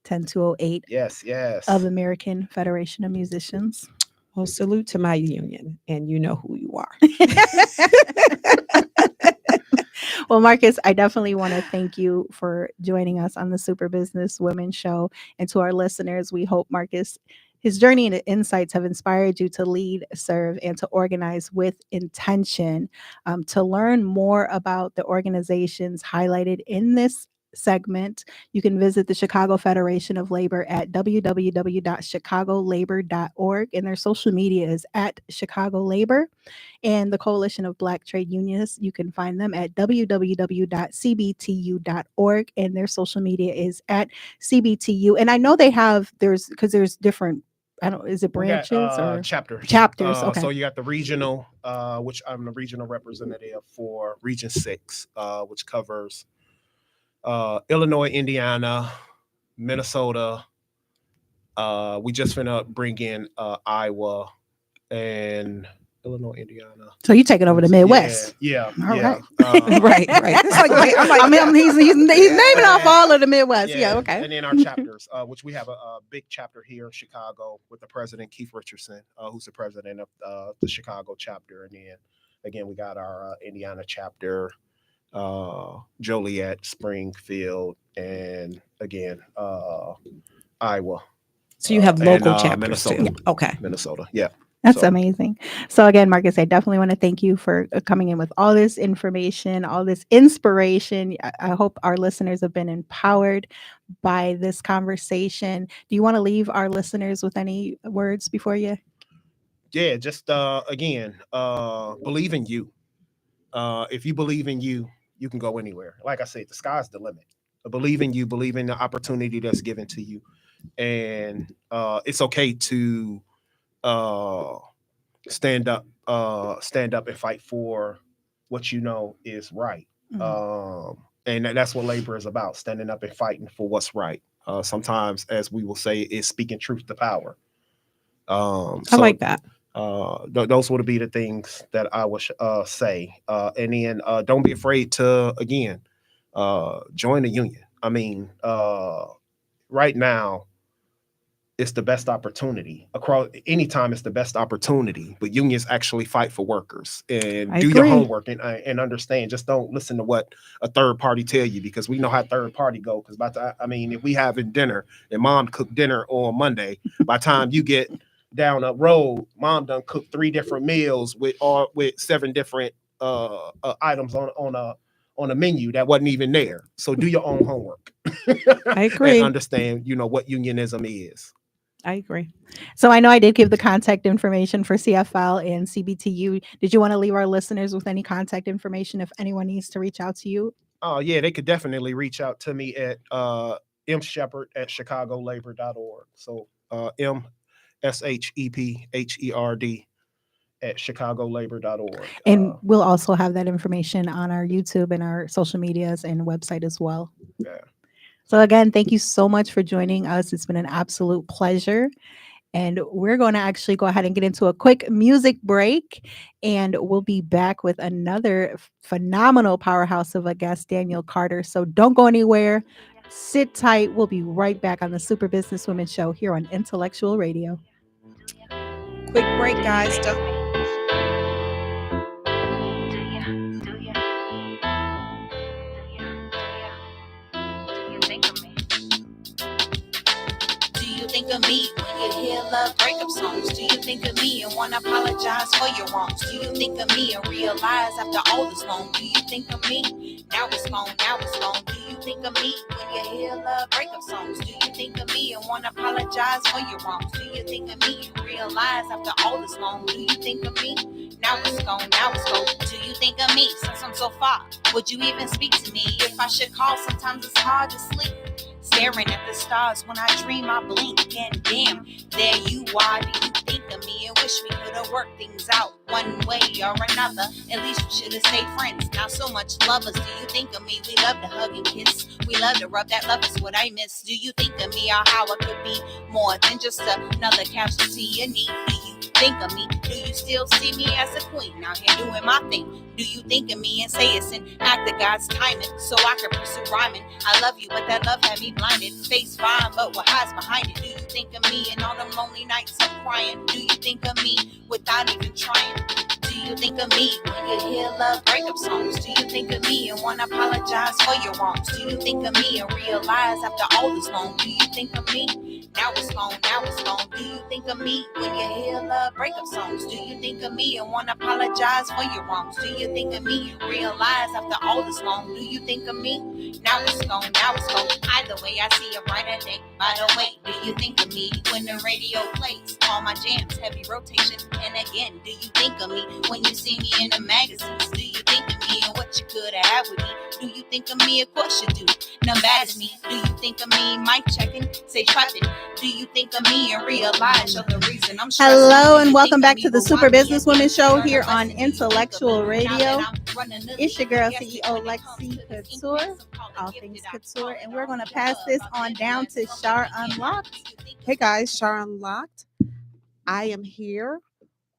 10208 Yes. of American Federation of Musicians. Well, salute to my union, and you know who you are. Well, Marcus, I definitely want to thank you for joining us on the Super Business Women Show. And to our listeners, we hope Marcus, his journey and insights have inspired you to lead, serve, and to organize with intention. To learn more about the organizations highlighted in this segment, you can visit the Chicago Federation of Labor at www.chicagolabor.org, and their social media is at Chicago Labor. And the Coalition of Black Trade Unionists, you can find them at www.cbtu.org, and their social media is at CBTU. And I know there's different, is it branches or chapters? Okay. So you got the regional, which I'm the regional representative for Region 6, which covers Illinois, Indiana, Minnesota. We just finna bring in Iowa and Illinois, Indiana. So you taking over the Midwest? Yeah. Right. Right. It's like, I'm like, he's naming off all of the Midwest. Yeah. Okay. And then our chapters, which we have a big chapter here in Chicago with the president, Keith Richardson, who's the president of the Chicago chapter. And then again, we got our Indiana chapter, Joliet, Springfield, and again, Iowa. So you have local and, chapters Minnesota. too. Okay. Minnesota. Yeah. That's amazing. So again, Marcus, I definitely want to thank you for coming in with all this information, all this inspiration. I hope our listeners have been empowered by this conversation. Do you want to leave our listeners with any words before you? Yeah, just again, believe in you. If you believe in you, you can go anywhere. Like I said, the sky's the limit. Believe in you, believe in the opportunity that's given to you. And it's okay to stand up and fight for what you know is right. And that's what labor is about, standing up and fighting for what's right. Sometimes, as we will say, is speaking truth to power. I like that. Those would be the things that I would say. And then don't be afraid to, again, join the union. I mean, right now, it's the best opportunity. Across anytime, it's the best opportunity. But unions actually fight for workers and do your homework and understand. Just don't listen to what a third party tell you, because we know how third party go. Because if we having dinner and mom cooked dinner on Monday, by the time you get down a road, mom done cooked 3 different meals with 7 different items on a menu that wasn't even there. So do your own homework. I agree. And understand, what unionism is. I agree. So I know I did give the contact information for CFL and CBTU. Did you want to leave our listeners with any contact information if anyone needs to reach out to you? Oh, yeah, they could definitely reach out to me at mshepard@chicagolabor.org. So MSHEPHERD at chicagolabor.org. And we'll also have that information on our YouTube and our social medias and website as well. Yeah. So again, thank you so much for joining us. It's been an absolute pleasure. And we're going to actually go ahead and get into a quick music break. And we'll be back with another phenomenal powerhouse of a guest, Danielle Carter. So don't go anywhere. Sit tight. We'll be right back on the Super Businesswomen Show here on Intellectual Radio. Quick break, guys. Think of me when you hear love breakup songs? Do you think of me and wanna apologize for your wrongs? Do you think of me and realize after all this long? Do you think of me? Now it's gone, now it's gone. Do you think of me when you hear love breakup songs? Do you think of me and wanna apologize for your wrongs? Do you think of me and realize after all this long? Do you think of me? Now it's gone, now it's gone. Do you think of me since I'm so far? Would you even speak to me if I should call? Sometimes it's hard to sleep. Staring at the stars when I dream, I blink, and damn, there you are. Do you think of me and wish we could have worked things out one way or another? At least we should have stayed friends, not so much lovers. Do you think of me? We love to hug and kiss. We love to rub that love is what I miss. Do you think of me or how I could be more than just another casualty you need? Do you think of me? Do you still see me as a queen out here doing my thing? Do you think of me and say it's an act of God's timing so I can pursue rhyming? I love you, but that love had me blinded. Face fine, but what hides behind it? Do you think of me and all them lonely nights I'm crying? Do you think of me without even trying? Do you think of me when you hear love breakup songs? Do you think of me and wanna apologize for your wrongs? Do you think of me and realize after all this long? Do you think of me? Now it's gone, now it's gone. Do you think of me when you hear love breakup songs? Do you think of me and wanna apologize for your wrongs? Do you think of me and realize after all this long? Do you think of me? Now it's gone, now it's gone. Either way, I see a brighter day. By the way, do you think of me when the radio plays all my jams, heavy rotation? And again, do you think of me when you see me in the magazines? Do you think of me and what you could have had with me? Do you think of me? Of course you do. None bad to me. Do you think of me? Mic checking, say traffic. Do you think of me and realize you're the reason I'm stressing? Hello and welcome back to the Super Businesswomen Show here on Intellectual Radio. It's your girl, CEO Lexi Couture, all things couture, and we're going to pass this on down to Shar Unlocked. Hey guys, Shar Unlocked. I am here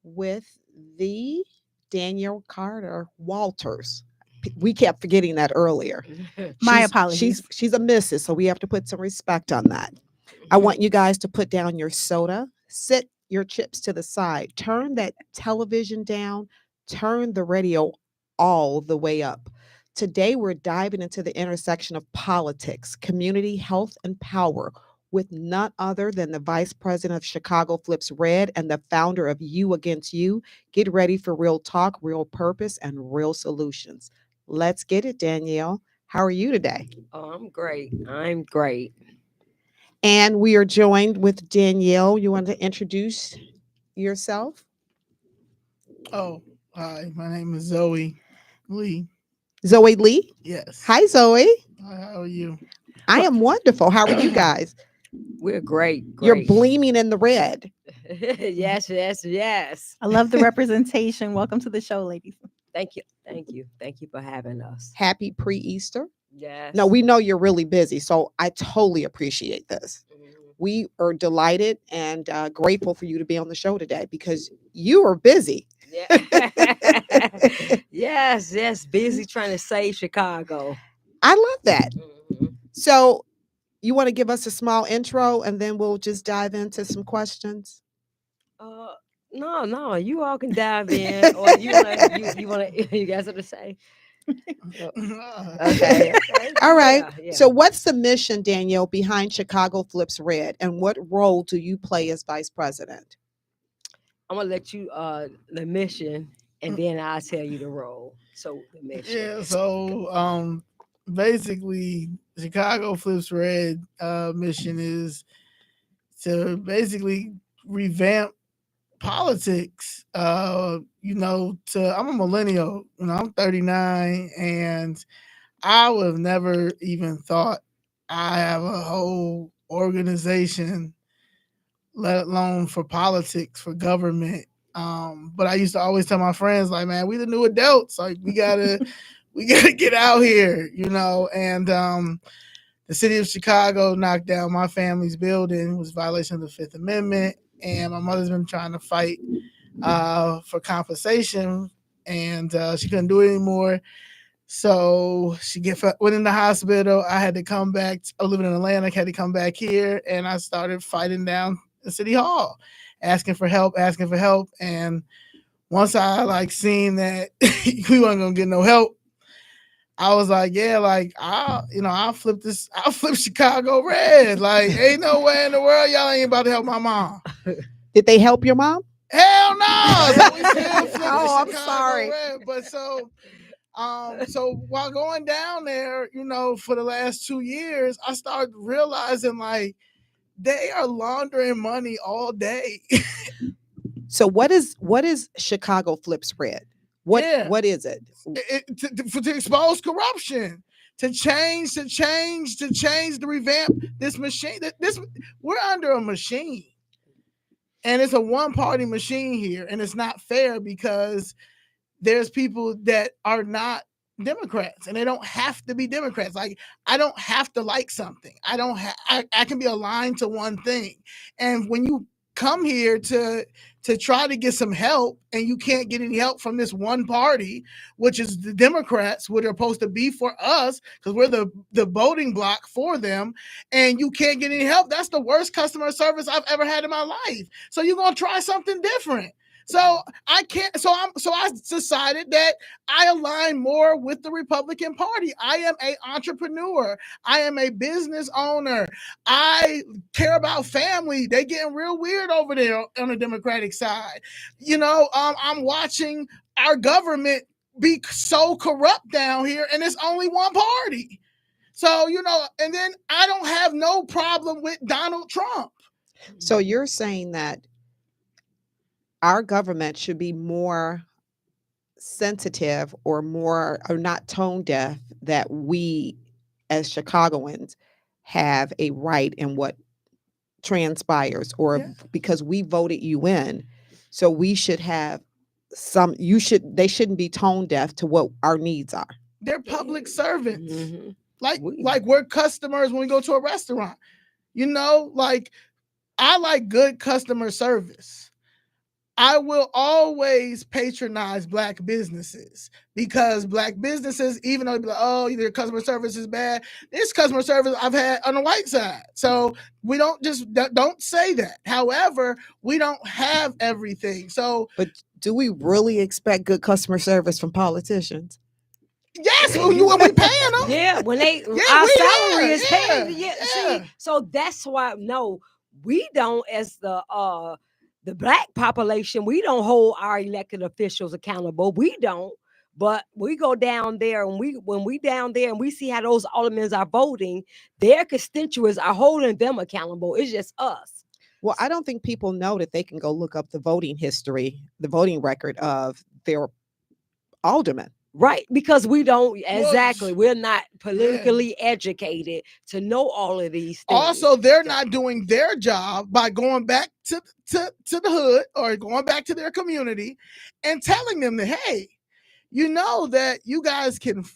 with the Danielle Carter Walters. We kept forgetting that earlier. My apologies. She's a Mrs., so we have to put some respect on that. I want you guys to put down your soda, sit your chips to the side, turn that television down, turn the radio all the way up. Today, we're diving into the intersection of politics, community, health, and power with none other than the Vice President of Chicago Flips Red and the founder of You Against You. Get ready for real talk, real purpose, and real solutions. Let's get it, Danielle. How are you today? Oh, I'm great. I'm great. And we are joined with Danielle. You want to introduce yourself? Oh, hi. My name is Zoe Lee. Zoe Lee? Yes. Hi, Zoe. Hi, how are you? I am wonderful. How are you guys? We're great. You're Great. gleaming in the red. Yes, yes, yes. I love the representation. Welcome to the show, ladies. Thank you. Thank you. Thank you for having us. Happy pre-Easter. Yes. No, we know you're really busy, so I totally appreciate this. We are delighted and grateful for you to be on the show today because you are busy. Yeah. Yes, yes. Busy trying to save Chicago. I love that. Mhm. So you want to give us a small intro and then we'll just dive into some questions? No. You all can dive in, or you guys have to say. Okay. All right. Yeah. So what's the mission, Danielle, behind Chicago Flips Red, and what role do you play as vice president? I'm gonna let you the mission, and then I'll tell you the role. So the mission. Yeah, so basically Chicago Flips Red mission is to basically revamp politics. I'm a millennial, I'm 39, and I would have never even thought I have a whole organization, let alone for politics, for government. But I used to always tell my friends, like, man, we the new adults. Like, we gotta get out here, and the city of Chicago knocked down my family's building. It was a violation of the Fifth Amendment. and my mother's been trying to fight for compensation, and she couldn't do it anymore. So she went in the hospital. I had to come back. I was living in Atlanta. I had to come back here, and I started fighting down the city hall, asking for help. And once I seen that we weren't gonna get no help, I was like, yeah, I'll flip Chicago red. Like, ain't no way in the world y'all ain't about to help my mom. Did they help your mom? Hell no. So we still flipping I'm Chicago sorry. red. But so while going down there, for the last 2 years, I started realizing they are laundering money all day. So what is Chicago Flips Red? What is it? To expose corruption, to revamp this machine. We're under a machine, and it's a one-party machine here, and it's not fair because there's people that are not Democrats, and they don't have to be Democrats. Like, I don't have to like something. I can be aligned to one thing. And when you come here to try to get some help, and you can't get any help from this one party, which is the Democrats, what they're supposed to be for us, because we're the voting block for them, and you can't get any help, that's the worst customer service I've ever had in my life. So you're gonna try something different. So I can't. So I decided that I align more with the Republican Party. I am an entrepreneur. I am a business owner. I care about family. They getting real weird over there on the Democratic side. I'm watching our government be so corrupt down here, and it's only one party. So and then I don't have no problem with Donald Trump. So you're saying that our government should be more sensitive or not tone deaf, that we as Chicagoans have a right in what transpires, or because we voted you in, so we should have they shouldn't be tone deaf to what our needs are. They're public servants. Mm-hmm. Like we're customers when we go to a restaurant. I like good customer service. I will always patronize Black businesses, because Black businesses, even though they be like, oh, their customer service is bad, this customer service I've had on the white side. So we don't say that. However, we don't have everything. So, but do we really expect good customer service from politicians? Yes, when we paying them. Yeah, when our salary is paid. Yeah. See, so that's why we don't, as the Black population, we don't hold our elected officials accountable. We don't, but we go down there, and when we down there and we see how those aldermen are voting, their constituents are holding them accountable. It's just us. Well, I don't think people know that they can go look up the voting history, the voting record of their aldermen. Right, because we don't exactly. We're not politically educated to know all of these things. Also, they're not doing their job by going back to the hood or going back to their community and telling them that, hey, that you guys can,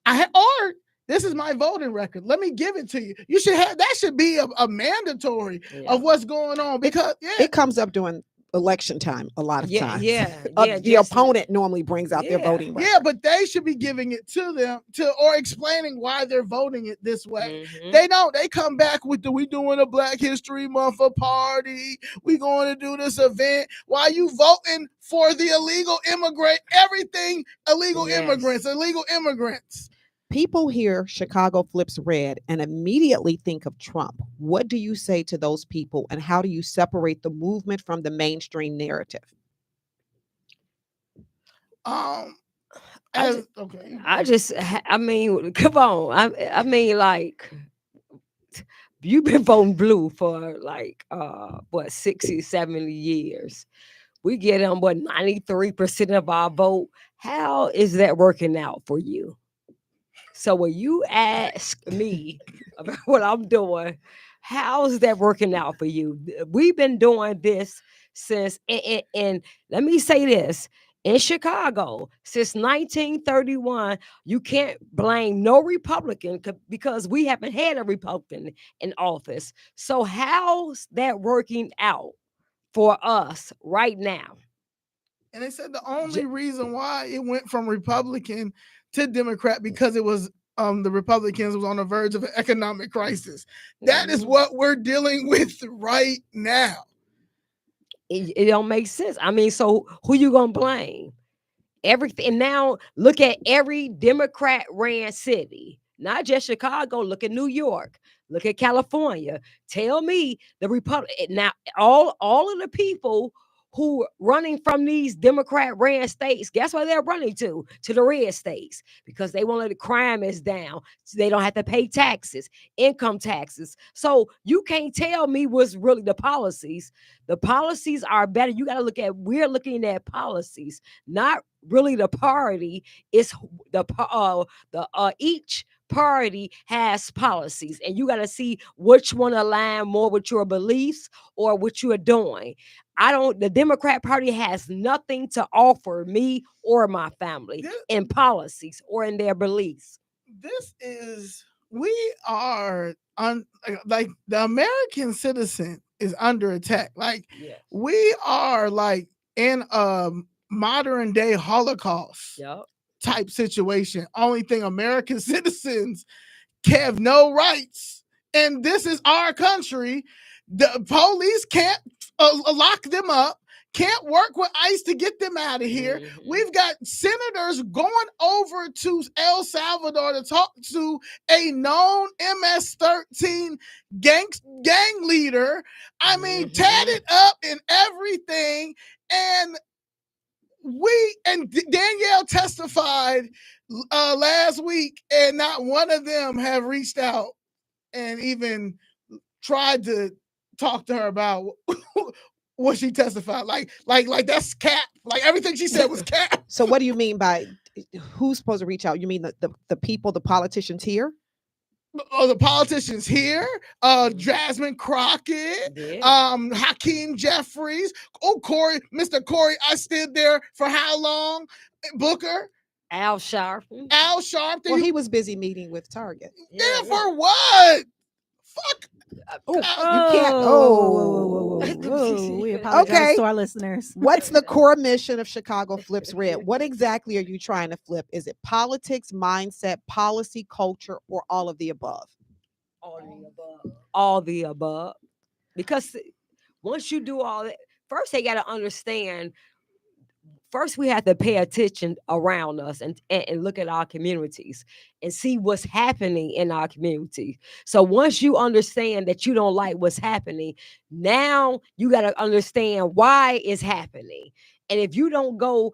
or this is my voting record. Let me give it to you. You should have that. Should be a mandatory of what's going on, because it comes up during election time a lot of times. The opponent normally brings out their voting record. Yeah, but they should be giving it to them or explaining why they're voting it this way. Mm-hmm. They don't. They come back with we doing a Black History Month party. We going to do this event. Why you voting for the illegal immigrant? Everything illegal immigrants. People hear Chicago Flips Red and immediately think of Trump. What do you say to those people, and how do you separate the movement from the mainstream narrative? Come on. I mean, you've been voting blue for 60, 70 years. We get 93% of our vote. How is that working out for you? So when you ask me about what I'm doing, how's that working out for you? We've been doing this since, and let me say this, in Chicago, since 1931, you can't blame no Republican because we haven't had a Republican in office. So how's that working out for us right now. And they said the only reason why it went from Republican to Democrat because it was the Republicans was on the verge of an economic crisis. That is what we're dealing with right now. It don't make sense. I mean, so who you gonna blame? Everything. Now look at every Democrat ran city, not just Chicago. Look at New York. Look at California. Tell me the Republic. Now all of the people who running from these Democrat ran states, guess where they're running to the red states, because they want the crime is down. So they don't have to pay taxes, income taxes. So you can't tell me what's really the policies. The policies are better. You got to look at, we're looking at policies, not really the party. It's each party has policies, and you got to see which one align more with your beliefs or what you are doing. The Democrat Party has nothing to offer me or my family in policies or in their beliefs. We are like the American citizen is under attack. Like we are like in a modern day Holocaust type situation. Only thing, American citizens have no rights, and this is our country. The police can't lock them up, can't work with ICE to get them out of here. Mm-hmm. We've got senators going over to El Salvador to talk to a known MS-13 gang leader. I mean, tatted up and everything. And Danielle testified last week, and not one of them have reached out and even tried to talk to her about what she testified. Like that's cap. Like everything she said was cap. So what do you mean by who's supposed to reach out? You mean the people, the politicians here? Oh, the politicians here, Jasmine Crockett, Hakeem Jeffries, Mr. Corey, I stood there for how long? Booker. Al Sharpton. Well, he was busy meeting with Target. Yeah, for what? Fuck. You can't. We apologize to our listeners. What's the core mission of Chicago Flips Red? What exactly are you trying to flip? Is it politics, mindset, policy, culture, or all of the above? All the above. Because once you do all that, first they got to understand. First, we have to pay attention around us and look at our communities and see what's happening in our community. So once you understand that you don't like what's happening, now you got to understand why it's happening. And if you don't go,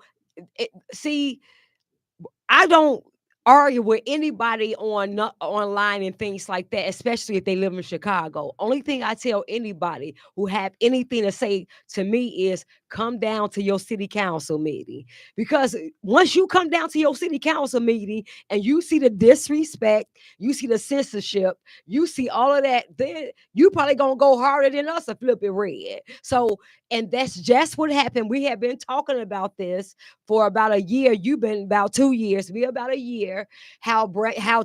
I don't argue with anybody online and things like that, especially if they live in Chicago. Only thing I tell anybody who have anything to say to me is come down to your city council meeting. Because once you come down to your city council meeting and you see the disrespect, you see the censorship, you see all of that, then you probably gonna go harder than us to flip it red. So, and that's just what happened. We have been talking about this for about a year. You've been about 2 years. We about a year. How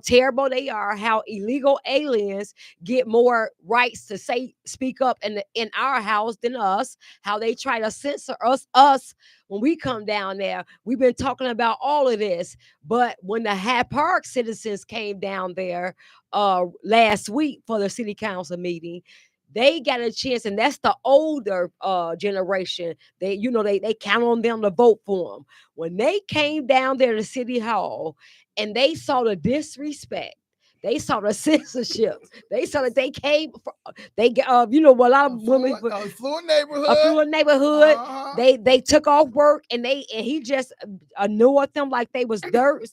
terrible they are. How illegal aliens get more rights to speak up in our house than us. How they try to censor us when we come down there. We've been talking about all of this. But when the Hyde Park citizens came down there last week for the city council meeting, they got a chance, and that's the older generation. They count on them to vote for them. When they came down there to City Hall and they saw the disrespect, they saw the censorship, they saw that they came from, a lot of women, affluent neighborhood. They took off work and he just annoyed them like they was dirt.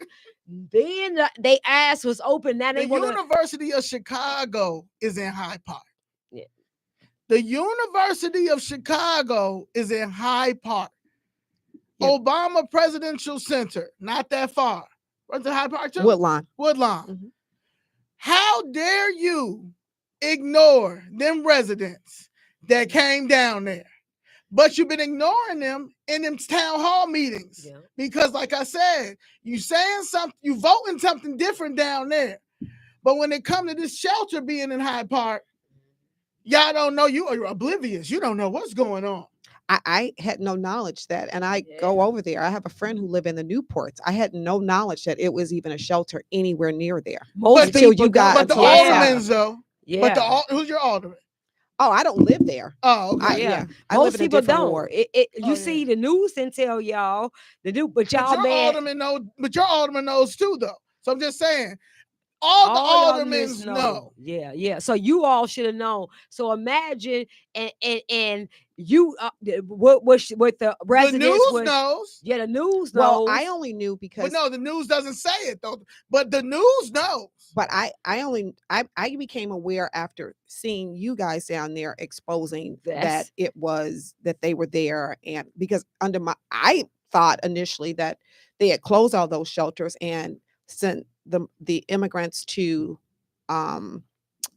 Then their ass was open. Now the University of Chicago is in Hyde Park. The University of Chicago is in Hyde Park. Yeah. Obama Presidential Center, not that far. What's the Hyde Park? Woodlawn. Mm-hmm. How dare you ignore them residents that came down there? But you've been ignoring them in them town hall meetings. Yeah. Because like I said, you saying something, you voting something different down there. But when it comes to this shelter being in Hyde Park, Y'all don't know. You're oblivious. You don't know what's going on. I had no knowledge that, and I go over there. I have a friend who lived in the Newports. I had no knowledge that it was even a shelter anywhere near there. Most Until people you got But the until I saw it. aldermans, though. Yeah. But who's your alderman? Oh, I don't live there. Oh, okay. Yeah. I live Most in a people different don't. ward. You see the news and tell y'all the do, but But y'all your man, alderman knows. But your alderman knows too, though. So I'm just saying, all the y'all aldermen niggas know. Yeah. So you all should have known. So imagine and you what the The residents news knows. Yeah, the news knows. Well, I only knew because But no, the news doesn't say it though. But the news knows. but I became aware after seeing you guys down there exposing that it was that they were there, and because I thought initially that they had closed all those shelters and sent the immigrants to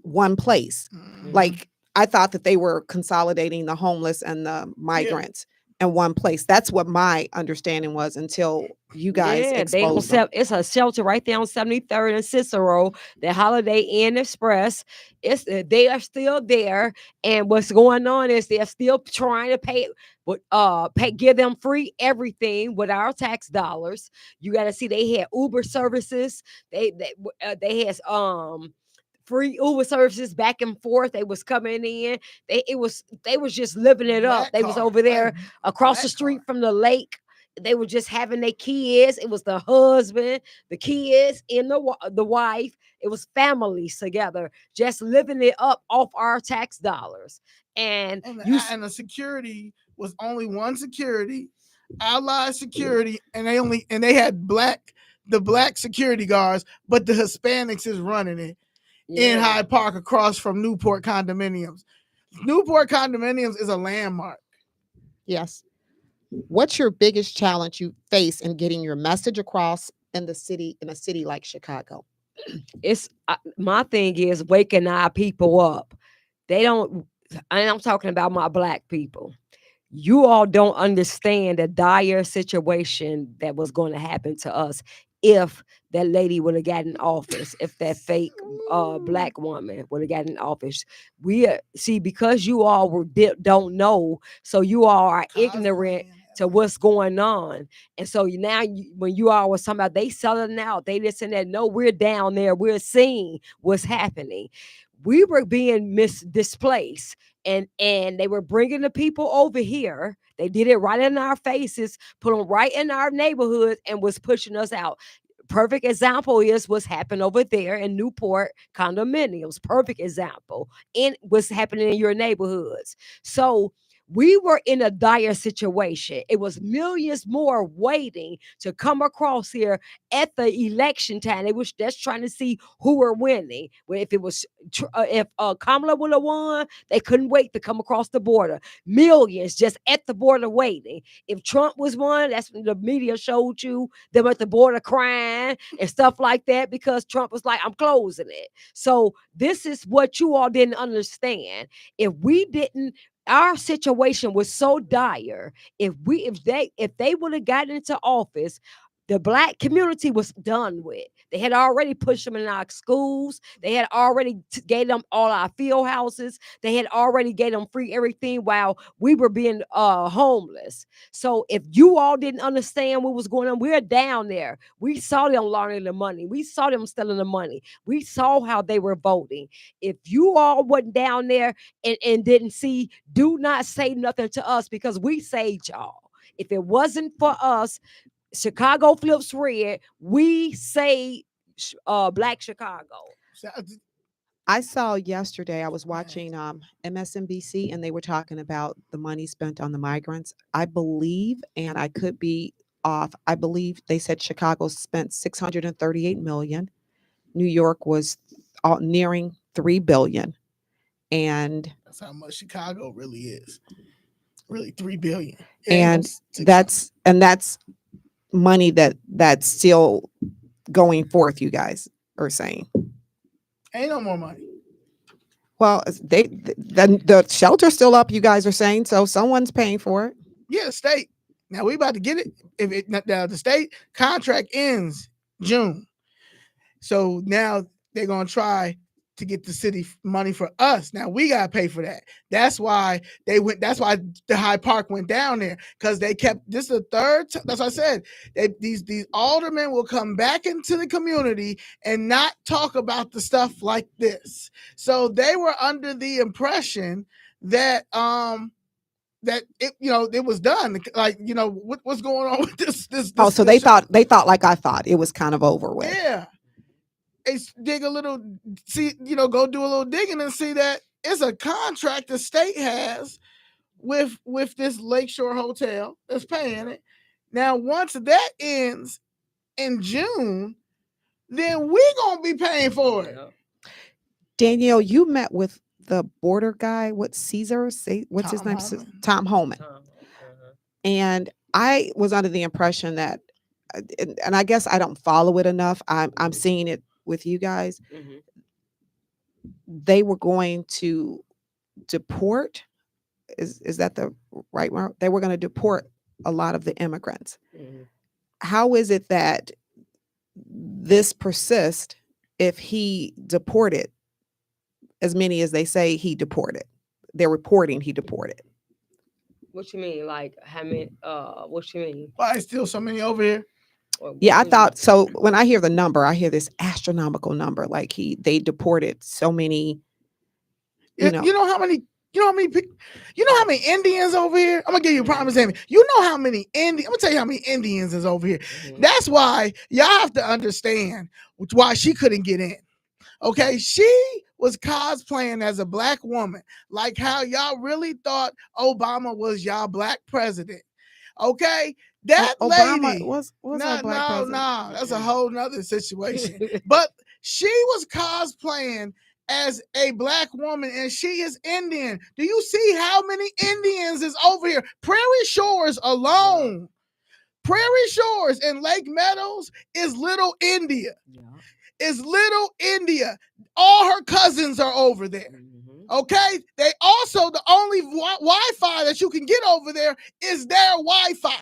one place. Like I thought that they were consolidating the homeless and the migrants in one place. That's what my understanding was until you guys exposed them. It's a shelter right there on 73rd and Cicero, the Holiday Inn Express. They are still there, and what's going on is they're still trying to give them free everything with our tax dollars. You got to see they had Uber services. They had free Uber services back and forth. They was coming in. They was just living it up. They was over there across the street from the lake. They were just having their kids. It was the husband, the kids, and the wife. It was families together, just living it up off our tax dollars. And the security was only one security, Allied security, and they had the black security guards, but the Hispanics is running it. In Hyde Park across from Newport condominiums. Newport condominiums is a landmark. Yes. What's your biggest challenge you face in getting your message across in a city like Chicago? It's my thing is waking our people up. They don't, and I'm talking about my black people. You all don't understand the dire situation that was going to happen to us if that lady would have gotten in office, if that fake black woman would have gotten in office. Because you all don't know, so you all are ignorant to what's going on. And so now when you all was talking about they selling out, they this and that, no, we're down there, we're seeing what's happening. We were being displaced. And they were bringing the people over here. They did it right in our faces, put them right in our neighborhoods, and was pushing us out. Perfect example is what's happened over there in Newport condominiums. Perfect example. And what's happening in your neighborhoods. So we were in a dire situation. It was millions more waiting to come across here at the election time. They was just trying to see who were winning. If Kamala would have won, they couldn't wait to come across the border. Millions just at the border waiting. If Trump was won, that's when the media showed you them at the border crying and stuff like that because Trump was like, I'm closing it. So this is what you all didn't understand. If our situation was so dire. If they would have gotten into office, the black community was done with. They had already pushed them in our schools. They had already gave them all our field houses. They had already gave them free everything while we were being homeless. So if you all didn't understand what was going on, we're down there. We saw them laundering the money. We saw them stealing the money. We saw how they were voting. If you all wasn't down there and didn't see, do not say nothing to us because we saved y'all. If it wasn't for us, Chicago flips red. We say Black Chicago. I saw yesterday, I was watching MSNBC, and they were talking about the money spent on the migrants. I believe, and I could be off, I believe they said Chicago spent $638 million. New York was nearing $3 billion. And that's how much Chicago really is. Really $3 billion. And that's money that's still going forth, you guys are saying. Ain't no more money. Well, the shelter's still up, you guys are saying, so someone's paying for it. Yeah, the state. Now we about to get it. Now the state contract ends June. So now they're gonna try to get the city money for us. Now we gotta pay for that. That's why they went. That's why the Hyde Park went down there, because they kept this. Is the third. That's what I said. These aldermen will come back into the community and not talk about the stuff like this. So they were under the impression that that it was done. Like, what's going on with this Oh, so they thought like I thought it was kind of over with. Yeah. Dig a little, see, go do a little digging and see that it's a contract the state has with this Lakeshore Hotel that's paying it. Now, once that ends in June, then we're gonna be paying for it. Danielle, you met with the border guy. What's Caesar? What's his name? Tom Homan. And I was under the impression that, and I guess I don't follow it enough. I'm seeing it with you guys. Mm-hmm. They were going to deport. Is that the right word? They were going to deport a lot of the immigrants. Mm-hmm. How is it that this persists if he deported as many as they say he deported? They're reporting he deported. What you mean? Like how many? What you mean? Why still so many over here? Yeah, I thought so. When I hear the number, I hear this astronomical number. Like they deported so many. You know how many Indians over here? I'm gonna give you a prime example. You know how many I'm gonna tell you how many Indians is over here. Mm-hmm. That's why y'all have to understand why she couldn't get in. Okay, she was cosplaying as a black woman, like how y'all really thought Obama was y'all black president. Okay, that Obama lady was our black president. No, that's a whole nother situation. But she was cosplaying as a black woman, and she is Indian. Do you see how many Indians is over here? Prairie Shores alone, Prairie Shores and Lake Meadows is Little India. Yeah. Is Little India. All her cousins are over there. Mm-hmm. Okay, they also, the only Wi-Fi that you can get over there is their Wi-Fi.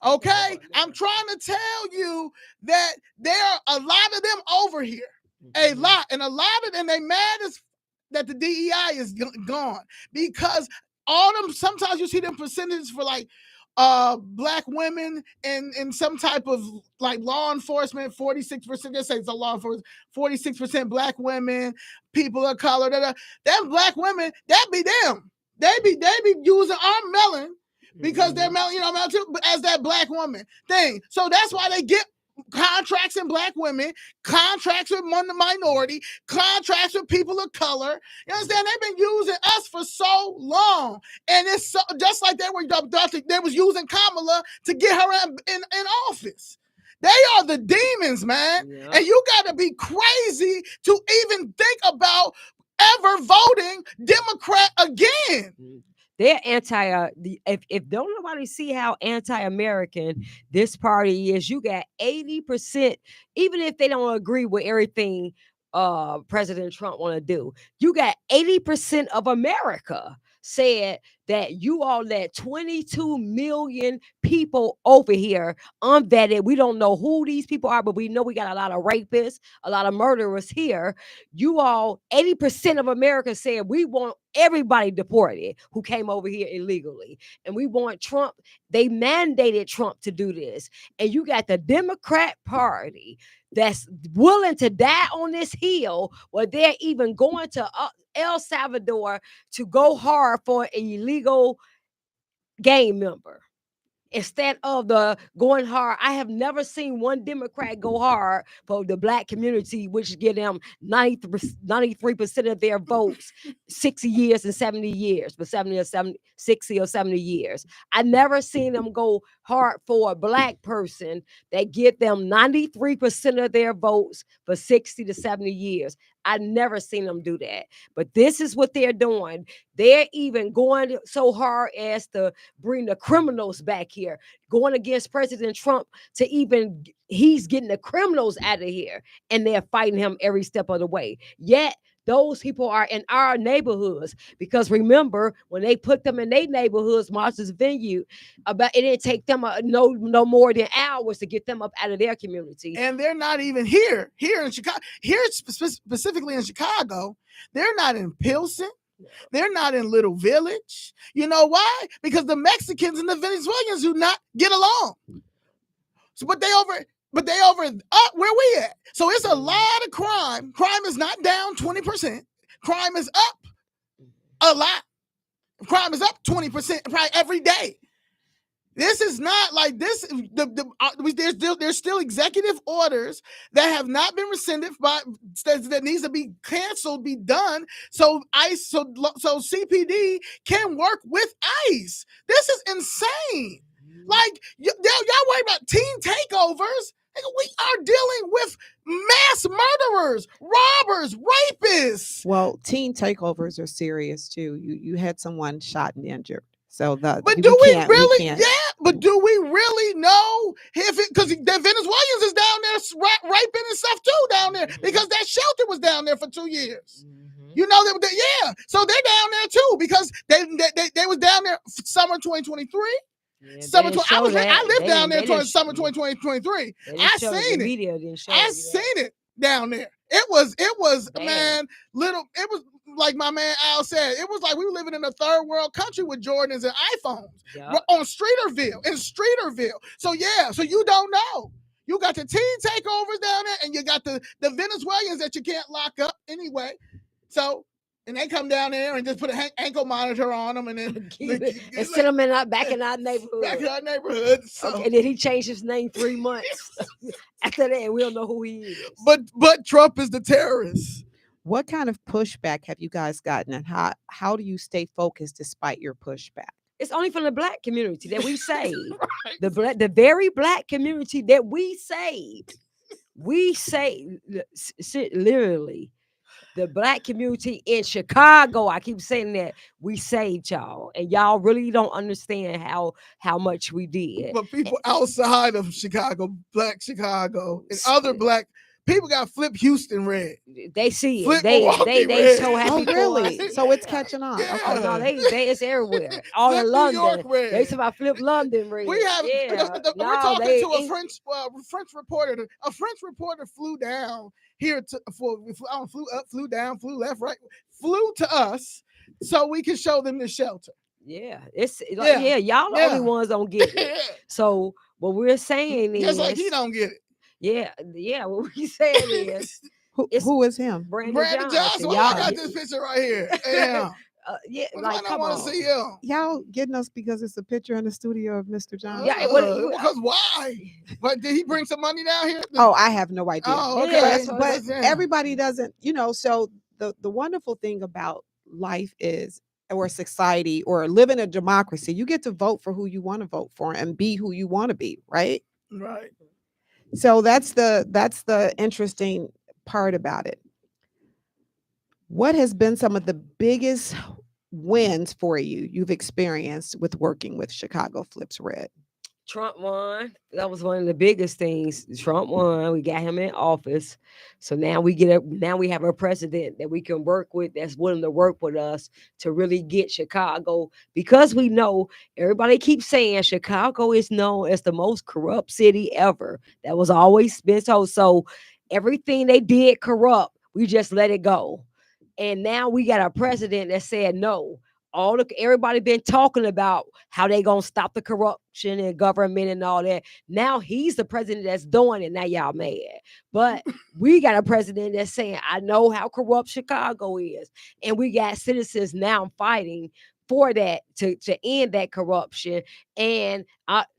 Okay, I'm trying to tell you that there are a lot of them over here. A lot, and they mad as that the DEI is gone, because all them, sometimes you see them percentages for like black women and some type of like law enforcement, 46%, let's say it's a law enforcement, 46% black women, people of color, them black women, that be them. They be using our melon because they're melon, melon too, as that black woman thing. So that's why they get contracts in black women, contracts with minority, contracts with people of color. You understand? They've been using us for so long, and it's so, just like they was using Kamala to get her in office. They are the demons, man. Yeah. And you got to be crazy to even think about ever voting Democrat again. They're if don't nobody see how anti-American this party is, you got 80%, even if they don't agree with everything President Trump want to do, you got 80% of America said that you all let 22 million people over here unvetted. We don't know who these people are, but we know we got a lot of rapists, a lot of murderers here. You all, 80% of America said we want everybody deported who came over here illegally. And we want Trump. They mandated Trump to do this. And you got the Democrat Party that's willing to die on this hill, where they're even going to El Salvador to go hard for an illegal gang member instead of the going hard. I have never seen one Democrat go hard for the black community, which give them 93% of their votes, 60 years and 70 years, but 60 or 70 years. I never seen them go hard for a black person that get them 93% of their votes for 60 to 70 years. I never seen them do that. But this is what they're doing. They're even going so hard as to bring the criminals back here, going against President Trump to even, he's getting the criminals out of here, and they're fighting him every step of the way. Yet those people are in our neighborhoods. Because remember, when they put them in their neighborhoods, Martha's Venue, about it didn't take them no more than hours to get them up out of their community. And they're not even here in Chicago. Here specifically in Chicago, they're not in Pilsen. They're not in Little Village. You know why? Because the Mexicans and the Venezuelans do not get along. So, but they over up where we at. So it's a lot of crime. Crime is not down 20%. Crime is up a lot. Crime is up 20% probably every day. This is not like this. There's still executive orders that have not been rescinded that needs to be canceled, be done. So ICE, so CPD can work with ICE. This is insane. Like y'all worry about teen takeovers. We are dealing with mass murderers, robbers, rapists. Well, teen takeovers are serious too. You had someone shot and injured. So but do we really? Yeah, but do we really know if it? Because the Venezuelans is down there raping and stuff too down there because that shelter was down there for 2 years. You know that? Yeah. So they're down there too because they was down there summer 2023. Yeah, summer I lived down there until summer 2023. I seen it. I seen it down there. It was man, little. It was like my man Al said. It was like we were living in a third world country with Jordans and iPhones on Streeterville. So yeah, so you don't know. You got the teen takeovers down there, and you got the Venezuelans that you can't lock up anyway. So. And they come down there and just put an ankle monitor on them and then and send them back in our neighborhood. Back in our neighborhood. So. Okay, and then he changed his name 3 months. After that, we don't know who he is. But Trump is the terrorist. What kind of pushback have you guys gotten, and how do you stay focused despite your pushback? It's only from the Black community that we saved. Right. The very Black community that we saved. We saved literally. The Black community in Chicago, I keep saying that, we saved y'all. And y'all really don't understand how much we did. But people outside of Chicago, Black Chicago, and other Black people got Flip Houston red. They see Flip it. They so happy. Oh, really? So it's catching on. Yeah. Oh, no, it's everywhere. All Flip in New London. York red. They talk about Flip London red. We have we're talking to a French reporter. A French reporter flew down here flew down, flew left, right, flew to us so we can show them the shelter. Yeah, y'all the only ones don't get it. So what we're saying is just like he don't get it. Yeah. What we saying is who is him? Brandon Johnson. Well, I got this picture right here. Yeah. Like I want to see him. Y'all getting us because it's a picture in the studio of Mr. Johnson. Yeah, because why? But did he bring some money down here? Oh, I have no idea. Oh, okay. But everybody doesn't, so the wonderful thing about life is, or society, or live in a democracy, you get to vote for who you want to vote for and be who you want to be, right? Right. So that's the interesting part about it. What has been some of the biggest wins for you've experienced with working with Chicago Flips Red? Trump won. That was one of the biggest things. Trump won. We got him in office. So now we have a president that we can work with that's willing to work with us to really get Chicago, because we know everybody keeps saying Chicago is known as the most corrupt city ever. That was always been told. So everything they did corrupt, we just let it go. And now we got a president that said no. Everybody been talking about how they gonna stop the corruption in government and all that. Now he's the president that's doing it. Now y'all mad. But we got a president that's saying, I know how corrupt Chicago is. And we got citizens now fighting for that to end that corruption. And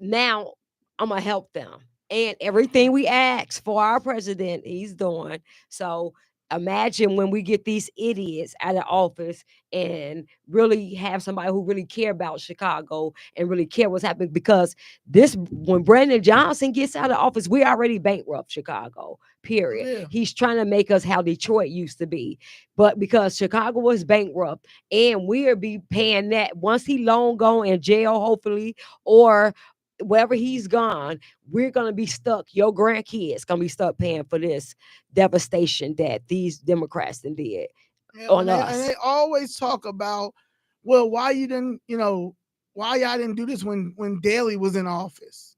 now I'm gonna help them. And everything we ask for our president, he's doing. So imagine when we get these idiots out of office and really have somebody who really care about Chicago and really care what's happening. Because when Brandon Johnson gets out of office, we already bankrupt Chicago, period. Yeah. He's trying to make us how Detroit used to be. But because Chicago was bankrupt, and we'll be paying that once he long gone in jail, hopefully, or wherever he's gone, we're going to be stuck. Your grandkids going to be stuck paying for this devastation that these Democrats did. Yeah, on and us. they always talk about, well, why you didn't, why y'all didn't do this when Daley was in office.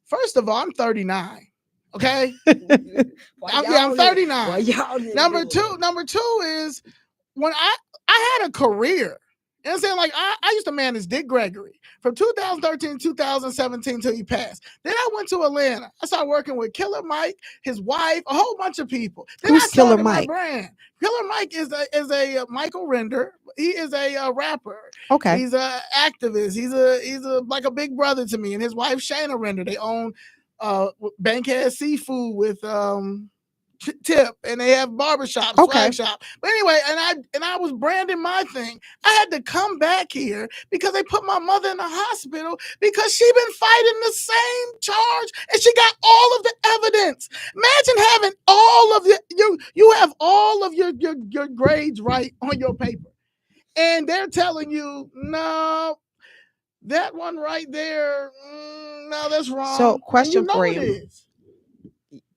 First of all, I'm 39. Okay. I'm 39. Why y'all didn't Number do two, it? number two is when I had a career. You know what I'm saying? Like I used to manage Dick Gregory from 2013 to 2017 till he passed. Then I went to Atlanta. I started working with Killer Mike, his wife, a whole bunch of people. Then Who's I started Killer my Mike? brand. Killer Mike is a Michael Render. He is a rapper. Okay. He's an activist. He's a like a big brother to me. And his wife Shayna Render. They own Bankhead Seafood with Tip, and they have barbershop, swag shop. But anyway, and I was branding my thing. I had to come back here because they put my mother in the hospital because she been fighting the same charge and she got all of the evidence. Imagine having all of you have all of your grades right on your paper, and they're telling you no. That one right there, no, that's wrong. So, question and you know for it you. is.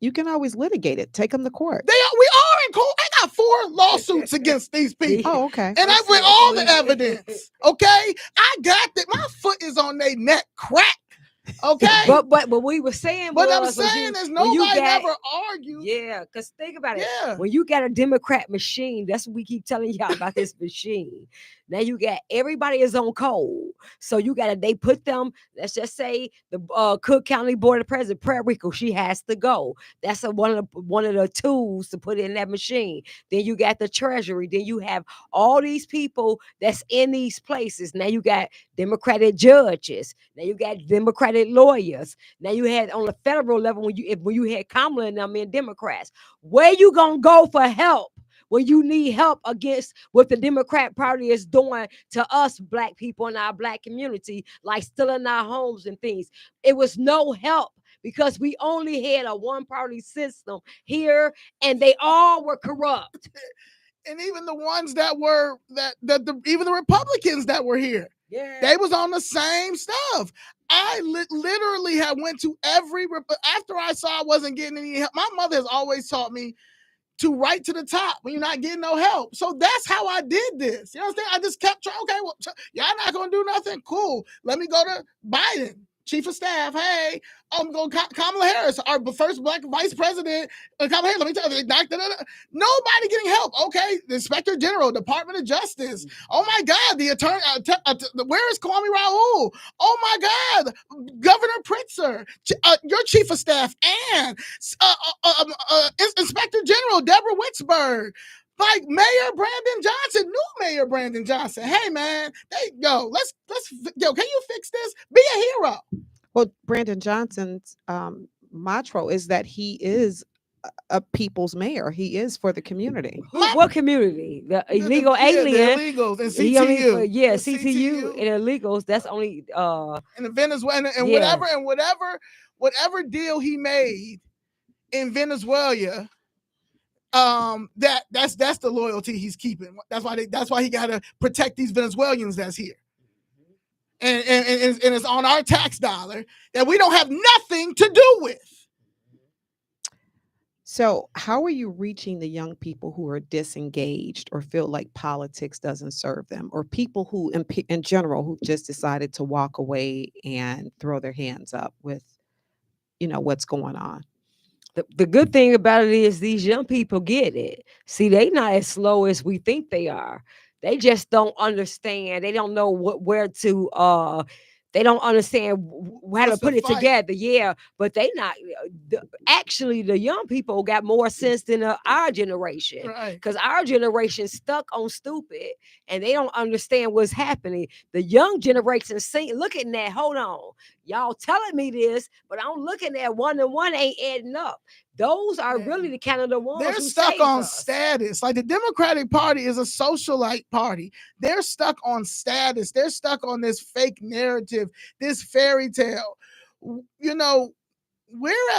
You can always litigate it. Take them to court. We are in court. I got 4 lawsuits against these people. Oh, okay. And I with all the evidence. Okay. I got that. My foot is on their neck crack. Okay. But what we were saying But I'm was when saying you- there's when you nobody got- ever argued. Yeah, because think about it. Yeah. When you got a Democrat machine, that's what we keep telling y'all about this machine. Now you got everybody is on cold. So they put them, let's just say the Cook County Board of President, Puerto Rico, she has to go. That's one of the tools to put in that machine. Then you got the Treasury. Then you have all these people that's in these places. Now you got Democratic judges. Now you got Democratic lawyers. Now you had on the federal level when you had Kamala and them in Democrats. Where you gonna go for help when you need help against what the Democrat Party is doing to us black people in our black community, like stealing our homes and things? It was no help because we only had a one-party system here, and they all were corrupt. And even the ones that were even the Republicans that were here. Yeah. They was on the same stuff. I literally had went to every after I saw I wasn't getting any help. My mother has always taught me to write to the top when you're not getting no help. So that's how I did this. You know what I'm saying? I just kept trying. Okay, well, y'all not gonna do nothing. Cool. Let me go to Biden, Chief of Staff. Hey, I'm going Kamala Harris, our first black vice president. Kamala Harris, let me tell you, nobody getting help. Okay, the Inspector General, Department of Justice. Oh my God, the attorney. Where is Kwame Raoul? Oh my God, Governor Pritzker, your Chief of Staff, and Inspector General Deborah Witzberg. Like Mayor Brandon Johnson, new Mayor Brandon Johnson. Hey man, let's can you fix this? Be a hero. Well, Brandon Johnson's motto is that he is a people's mayor. He is for the community. What community? The illegal alien. The illegals and He only- CTU. yeah, The CTU and illegals. That's only and the Venezuela and Yeah. whatever deal he made in Venezuela. That's the loyalty he's keeping. That's why he got to protect these Venezuelans that's here. And it's on our tax dollar that we don't have nothing to do with. So, how are you reaching the young people who are disengaged or feel like politics doesn't serve them, or people who, in general, who just decided to walk away and throw their hands up with, what's going on? the good thing about it is these young people get it. See, they not as slow as we think they are. They just don't understand. They don't know where to they don't understand how to put it together. Yeah, but they not actually the young people got more sense than our generation, Right. because our generation stuck on stupid and they don't understand what's happening. The young generation looking at, hold on, y'all telling me this, but I'm looking at 1 and 1 ain't adding up. Those are really the kind of the ones they're who stuck saved on us. status. Like the Democratic Party is a socialite party. They're stuck on status. They're stuck on this fake narrative, this fairy tale. We're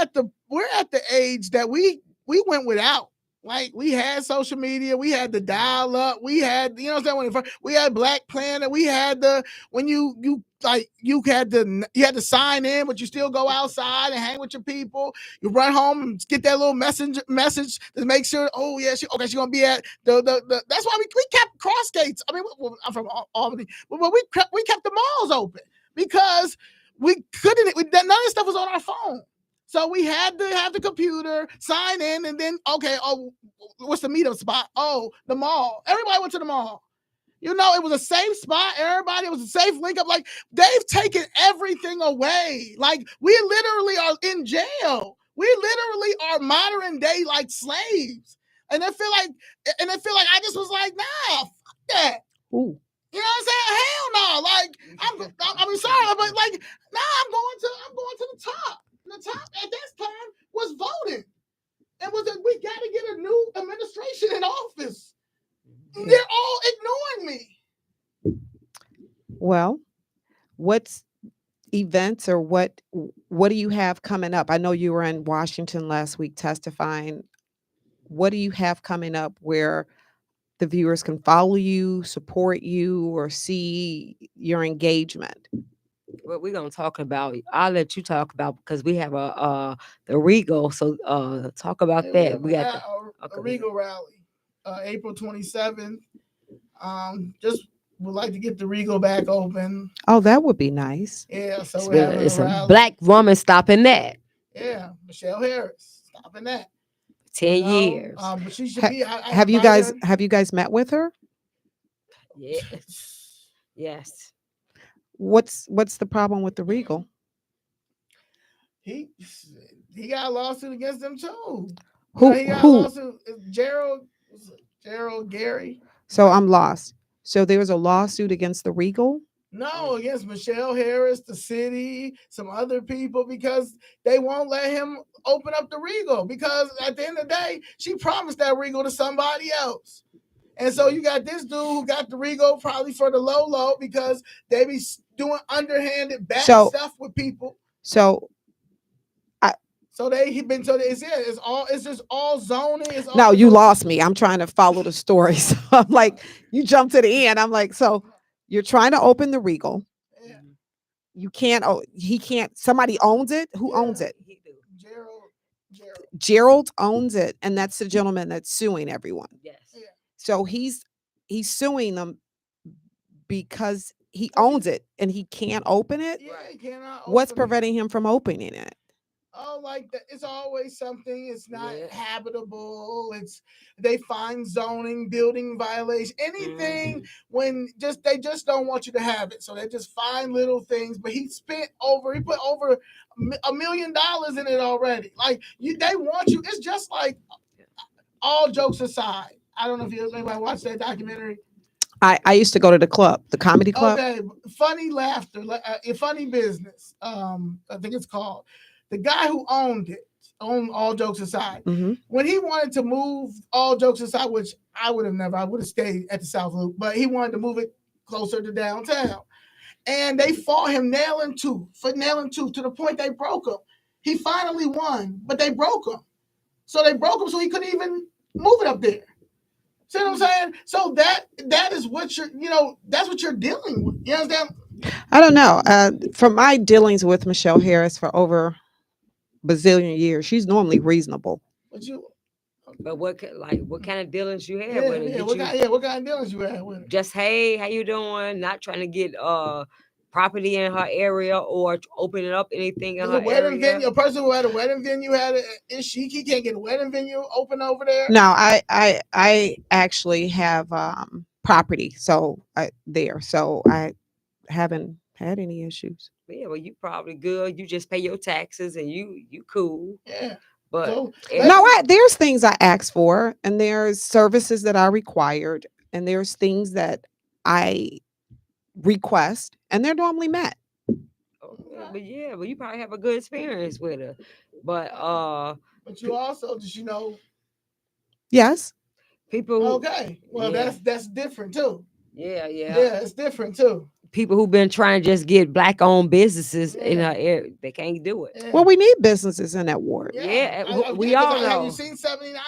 at the age that we went without. Like we had social media, we had the dial up, we had, you know what I'm saying? We had Black Planet, we had the when you had to sign in, but you still go outside and hang with your people. You run home and get that little message to make sure. Oh yeah, she's gonna be at the. That's why we kept cross gates. I mean, I'm from Albany, but we kept the malls open because we couldn't. None of this stuff was on our phone. So we had to have the computer, sign in, and then, okay, oh, what's the meetup spot? Oh, the mall. Everybody went to the mall. You know, it was a safe spot. Everybody, it was a safe link up. Like, they've taken everything away. Like, we literally are in jail. We literally are modern day, like, slaves. And I feel like I just was like, nah, fuck that. Ooh. You know what I'm saying? Hell no. Like, I'm sorry, but like, nah, I'm going to the top. The top at this time was voting. And was that we got to get a new administration in office. They're all ignoring me. Well, what's events or what do you have coming up? I know you were in Washington last week testifying. What do you have coming up where the viewers can follow you, support you, or see your engagement? What we're gonna talk about, I'll let you talk about because we have the Regal. So talk about that. We got a Regal rally, April 27th. Just would like to get the Regal back open. Oh, that would be nice. Yeah, so it's a Black woman stopping that. Yeah, Michelle Harris stopping that. 10 years. But she should be. Have you guys met with her? Yes. Yes. What's the problem with the Regal? He got a lawsuit against them too. Who? He got a lawsuit. Gerald Gary. So I'm lost. So there was a lawsuit against the Regal? No, against Michelle Harris, the city, some other people, because they won't let him open up the Regal. Because at the end of the day, she promised that Regal to somebody else. And so you got this dude who got the Regal probably for the low because they be doing underhanded bad stuff with people. So it's just all zoning. No, you lost me. I'm trying to follow the story. So I'm like, you jumped to the end. I'm like, so you're trying to open the Regal. Yeah. You can't. Oh, he can't. Somebody owns it. Who owns it? He do. Gerald owns it, and that's the gentleman that's suing everyone. Yes. Yeah. So he's suing them because he owns it and he can't open it. Yeah, he cannot. What's preventing him from opening it? Oh, like that. It's always something. It's not habitable. They find zoning, building violation, anything when they just don't want you to have it. So they just find little things. But he put over $1 million in it already. Like they want you. It's just like, all jokes aside. I don't know if anybody watched that documentary. I used to go to the club, the comedy club. Okay, funny laughter, funny business. I think it's called. The guy who owned All Jokes Aside, when he wanted to move All Jokes Aside, which I would have stayed at the South Loop, but he wanted to move it closer to downtown. And they fought him nail and tooth to the point they broke him. He finally won, but they broke him. So they broke him so he couldn't even move it up there. See what I'm saying? So that is what that's what you're dealing with. You understand? I don't know. From my dealings with Michelle Harris for over bazillion years, she's normally reasonable. But what kind of dealings you had with her? What kind of dealings you had with her? Just, hey, how you doing? Not trying to get property in her area or opening up anything in her area. Venue, a person who had a wedding venue he can't get a wedding venue open over there. No, I actually have property, so I haven't had any issues. Yeah, well, you probably good. You just pay your taxes and you cool. Yeah. But there's things I asked for, and there's services that I required, and there's things that I request, and they're normally met. But you probably have a good experience with her. But you also yes, people. Okay, well that's different too. Yeah, it's different too. People who've been trying to just get Black-owned businesses in her area, they can't do it. Well, we need businesses in that ward. We all know. Have you seen 79?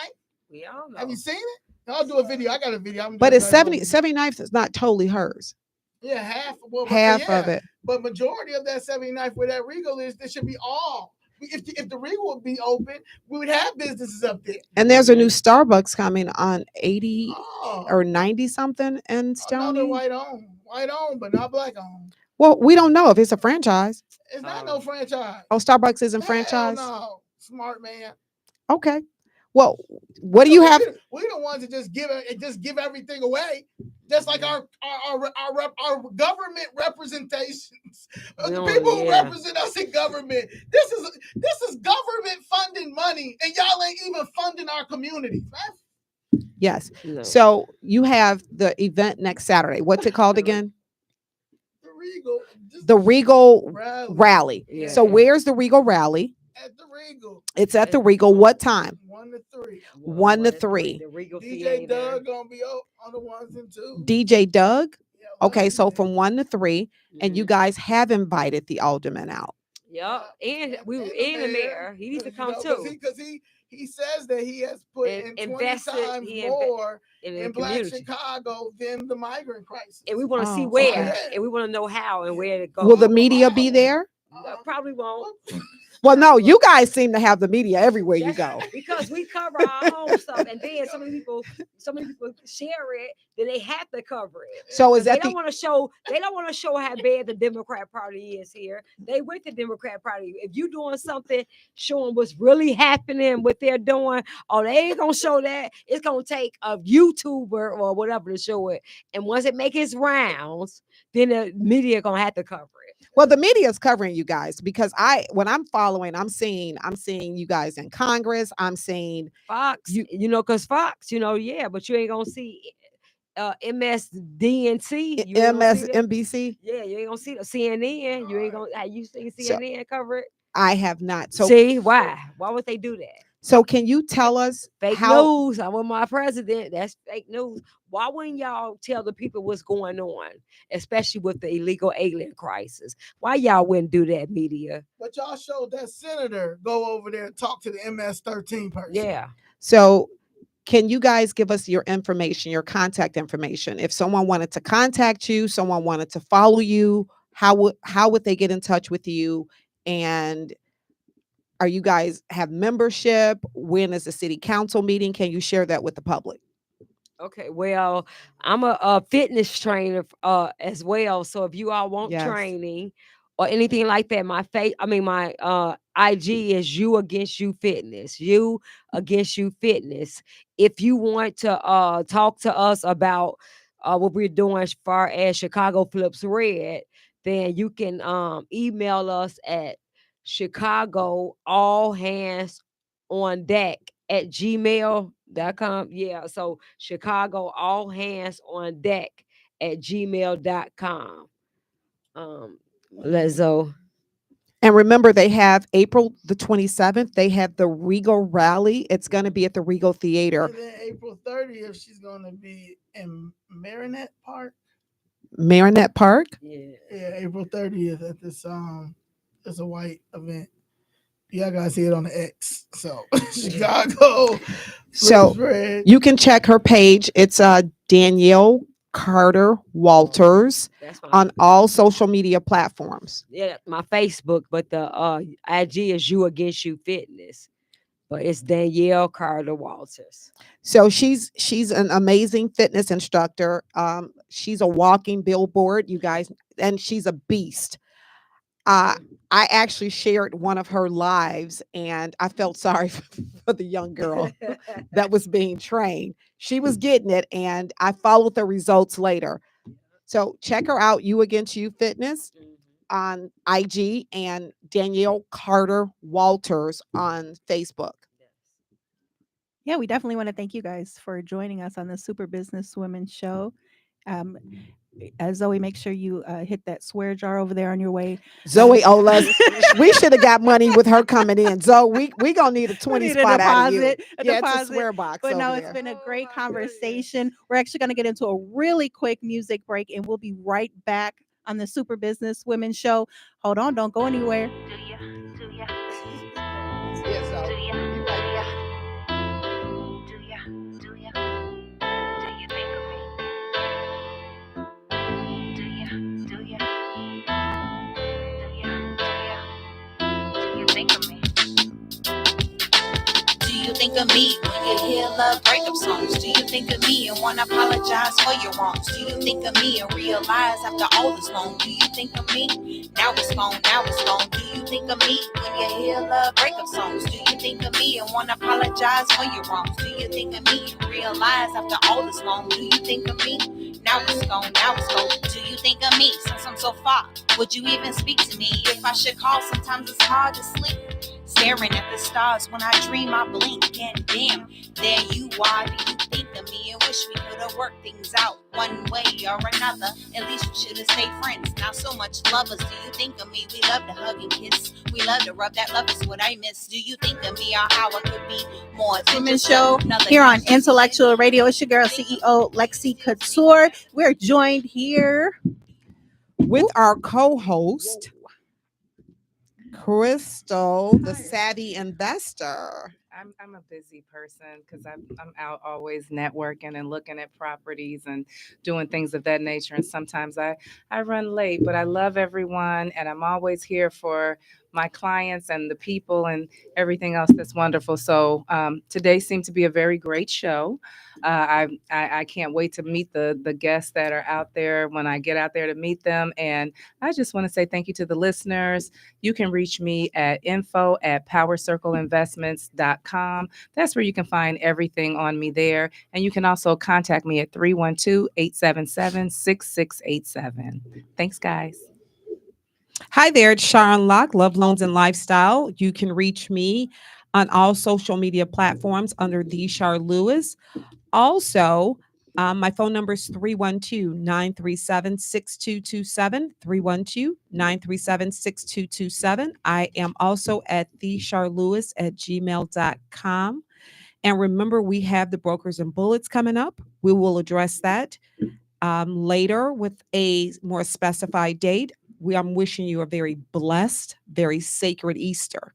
We all know. Have you seen it? I'll do a video. I got a video. I'm But gonna it's try to do 79th is not totally hers. Yeah, half. Well, Half yeah, of it. But majority of that 79th where that Regal is, there should be all. If the Regal would be open, we would have businesses up there. And there's a new Starbucks coming on 80 Oh, or 90 something in another Stony. white owned, but not black owned. Well, we don't know if it's a franchise. It's not no franchise. Oh, Starbucks isn't Hell franchise? no, smart man. Okay. Well, what do you have? We the ones that just give everything away, just like our government representations. The people who represent us in government. This is government funding money, and y'all ain't even funding our communities. Yes. No. So you have the event next Saturday. What's it called again? The Regal Rally. Yeah. So where's the Regal Rally? At the Regal. It's at the Regal. What time? 1 to 3. 1 to 3. The Regal DJ Doug gonna be on the 1s and 2s. DJ Doug? Yeah, Okay, so Wednesday. from 1 to 3, and you guys have invited the alderman out. Yep. And we were in the mayor. He needs to come too. Because he says that he has put in 20 times more in Black community. Chicago than the migrant crisis. And we want to see Oh, where, okay. and we want to know how and where to go. Will the media be there? Probably won't. Well, no, you guys seem to have the media everywhere you go. Because we cover our own stuff, and then so many people share it, then they have to cover it. So is They that don't want to show. They don't want to show how bad the Democrat Party is here. They with the Democrat Party. If you doing something showing what's really happening, what they're doing, they ain't gonna show that. It's gonna take a YouTuber or whatever to show it. And once it make its rounds, then the media gonna have to cover it. Well, the media is covering you guys because when I'm following, I'm seeing you guys in Congress. I'm seeing Fox, because Fox, yeah, but you ain't gonna see MSDNC, MSNBC. Yeah, you ain't gonna see the CNN. You ain't gonna. Have you seen CNN cover it? I have not. So see why? Why would they do that? So can you tell us fake news? I want my president. That's fake news. Why wouldn't y'all tell the people what's going on, especially with the illegal alien crisis? Why y'all wouldn't do that, media? But y'all showed that senator go over there and talk to the MS-13 person. Yeah. So can you guys give us your information, your contact information? If someone wanted to contact you, someone wanted to follow you, how would they get in touch with you? And are you guys have membership? When is the city council meeting? Can you share that with the public? Okay, well, I'm a fitness trainer as well. So if you all want training or anything like that, my IG is You Against You Fitness. You Against You Fitness. If you want to talk to us about what we're doing as far as Chicago Flips Red, then you can email us at Chicago all hands on deck at gmail.com. Yeah, so Chicago all hands on deck at gmail.com. Lizzo. And remember, they have April the 27th. They have the Regal Rally. It's going to be at the Regal Theater. And then April 30th, she's going to be in Marinette Park. Marinette Park? Yeah, April 30th at this it's a white event. Y'all gotta see it on the X. So Chicago. So you can check her page. It's Danielle Carter Walters on all social media platforms. Yeah, my Facebook, but the IG is You Against You Fitness. But it's Danielle Carter Walters. So she's an amazing fitness instructor. She's a walking billboard, you guys, and she's a beast. I actually shared one of her lives and I felt sorry for the young girl that was being trained. She was getting it and I followed the results later. So check her out, You Against You Fitness on IG and Danielle Carter Walters on Facebook. Yeah, we definitely want to thank you guys for joining us on the Super Business Women Show. Zoe, make sure you hit that swear jar over there on your way. Zoe Olas, we should have got money with her coming in. Zoe, we gonna need a 20 spot out of you. It's a swear box. But no, it's been a great conversation. We're actually going to get into a really quick music break, and we'll be right back on the Super Business Women Show. Hold on, don't go anywhere. think of me when you hear love breakup songs? Do you think of me and wanna apologize for your wrongs? Do you think of me and realize after all this long? Do you think of me? Now it's gone, now it's gone. Do you think of me when you hear love breakup songs? Do you think of me and wanna apologize for your wrongs? Do you think of me and realize after all this long? Do you think of me? Now it's gone, now it's gone. Do you think of me since I'm so far? Would you even speak to me if I should call? Sometimes it's hard to sleep, staring at the stars. When I dream, I blink, and damn, there you are. Do you think of me and wish we could have worked things out one way or another? At least we should have stayed friends. Now so much lovers. Do you think of me? We love to hug and kiss. We love to rub. That love is what I miss. Do you think of me or how I could be more than Women just Show another here on night? Intellectual Radio. It's your girl, CEO Lexi Couture. We're joined here with our co-host, Crystal, the savvy investor. I'm a busy person because I'm out always networking and looking at properties and doing things of that nature. And sometimes I run late, but I love everyone and I'm always here for my clients and the people and everything else that's wonderful. So today seemed to be a very great show. I can't wait to meet the guests that are out there when I get out there to meet them. And I just want to say thank you to the listeners. You can reach me at info@powercircleinvestments.com. That's where you can find everything on me there. And you can also contact me at 312-877-6687. Thanks, guys. Hi there, it's Sharon Locke, Love, Loans, and Lifestyle. You can reach me on all social media platforms under The Char Lewis. Also, my phone number is 312-937-6227, 312-937-6227. I am also at thecharlewis@gmail.com. And remember, we have the Brokers and Bullets coming up. We will address that later with a more specified date. I'm wishing you a very blessed, very sacred Easter.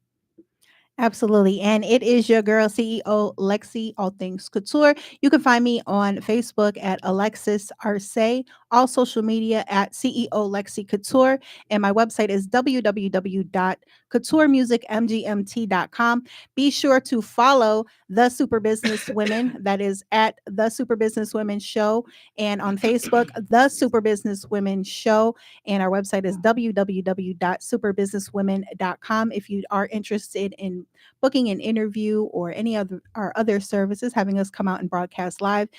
Absolutely. And it is your girl, CEO Lexi, All Things Couture. You can find me on Facebook at Alexis Arce, all social media at CEO Lexi Couture. And my website is www.couturemusicmgmt.com. Be sure to follow The Super Business Women. That is at The Super Business Women Show. And on Facebook, The Super Business Women Show. And our website is www.superbusinesswomen.com. If you are interested in booking an interview or any other our other services, having us come out and broadcast live,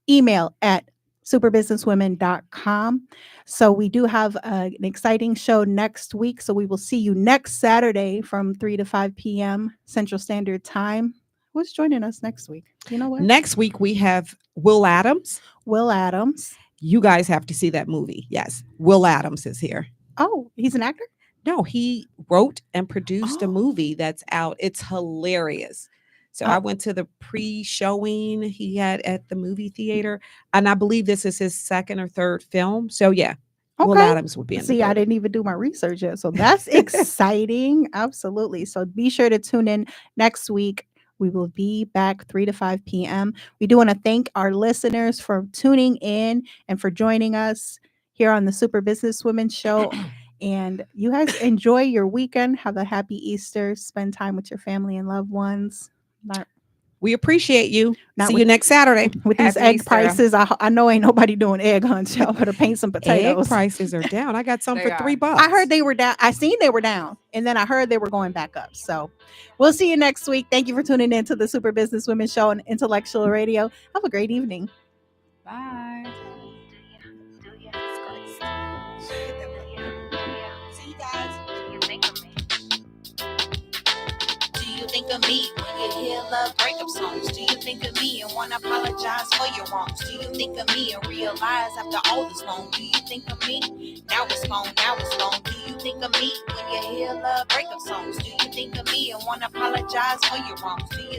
email at superbusinesswomen.com. So we do have an exciting show next week. So we will see you next Saturday from 3 to 5 p.m. Central Standard Time. Who's joining us next week? You know what? Next week, we have Will Adams. Will Adams. You guys have to see that movie. Yes, Will Adams is here. Oh, he's an actor? No, he wrote and produced a movie that's out. It's hilarious. So I went to the pre-showing he had at the movie theater, and I believe this is his second or third film. So yeah, Will Adams would be in the See, I building. didn't even do my research yet. So that's exciting. Absolutely. So be sure to tune in next week. We will be back 3 to 5 p.m. We do want to thank our listeners for tuning in and for joining us here on the Super Business Women Show. And you guys enjoy your weekend. Have a happy Easter. Spend time with your family and loved ones. We appreciate you. Not See with- you next Saturday. With these Happy egg Easter. prices, I know ain't nobody doing egg hunts. Y'all better paint some potatoes. Egg prices are down. I got some They for are. $3. I heard they were down. I seen they were down, and then I heard they were going back up. So we'll see you next week. Thank you for tuning in to the Super Business Women Show on Intellectual Radio. Have a great evening. Bye. See you guys. Do you think of me? Do you think of me when you hear love breakup songs? Do you think of me and wanna apologize for your wrongs? Do you think of me and realize after all this long? Do you think of me? Now it's gone, now it's gone. Do you think of me when you hear love breakup songs? Do you think of me and wanna apologize for your wrongs? Do you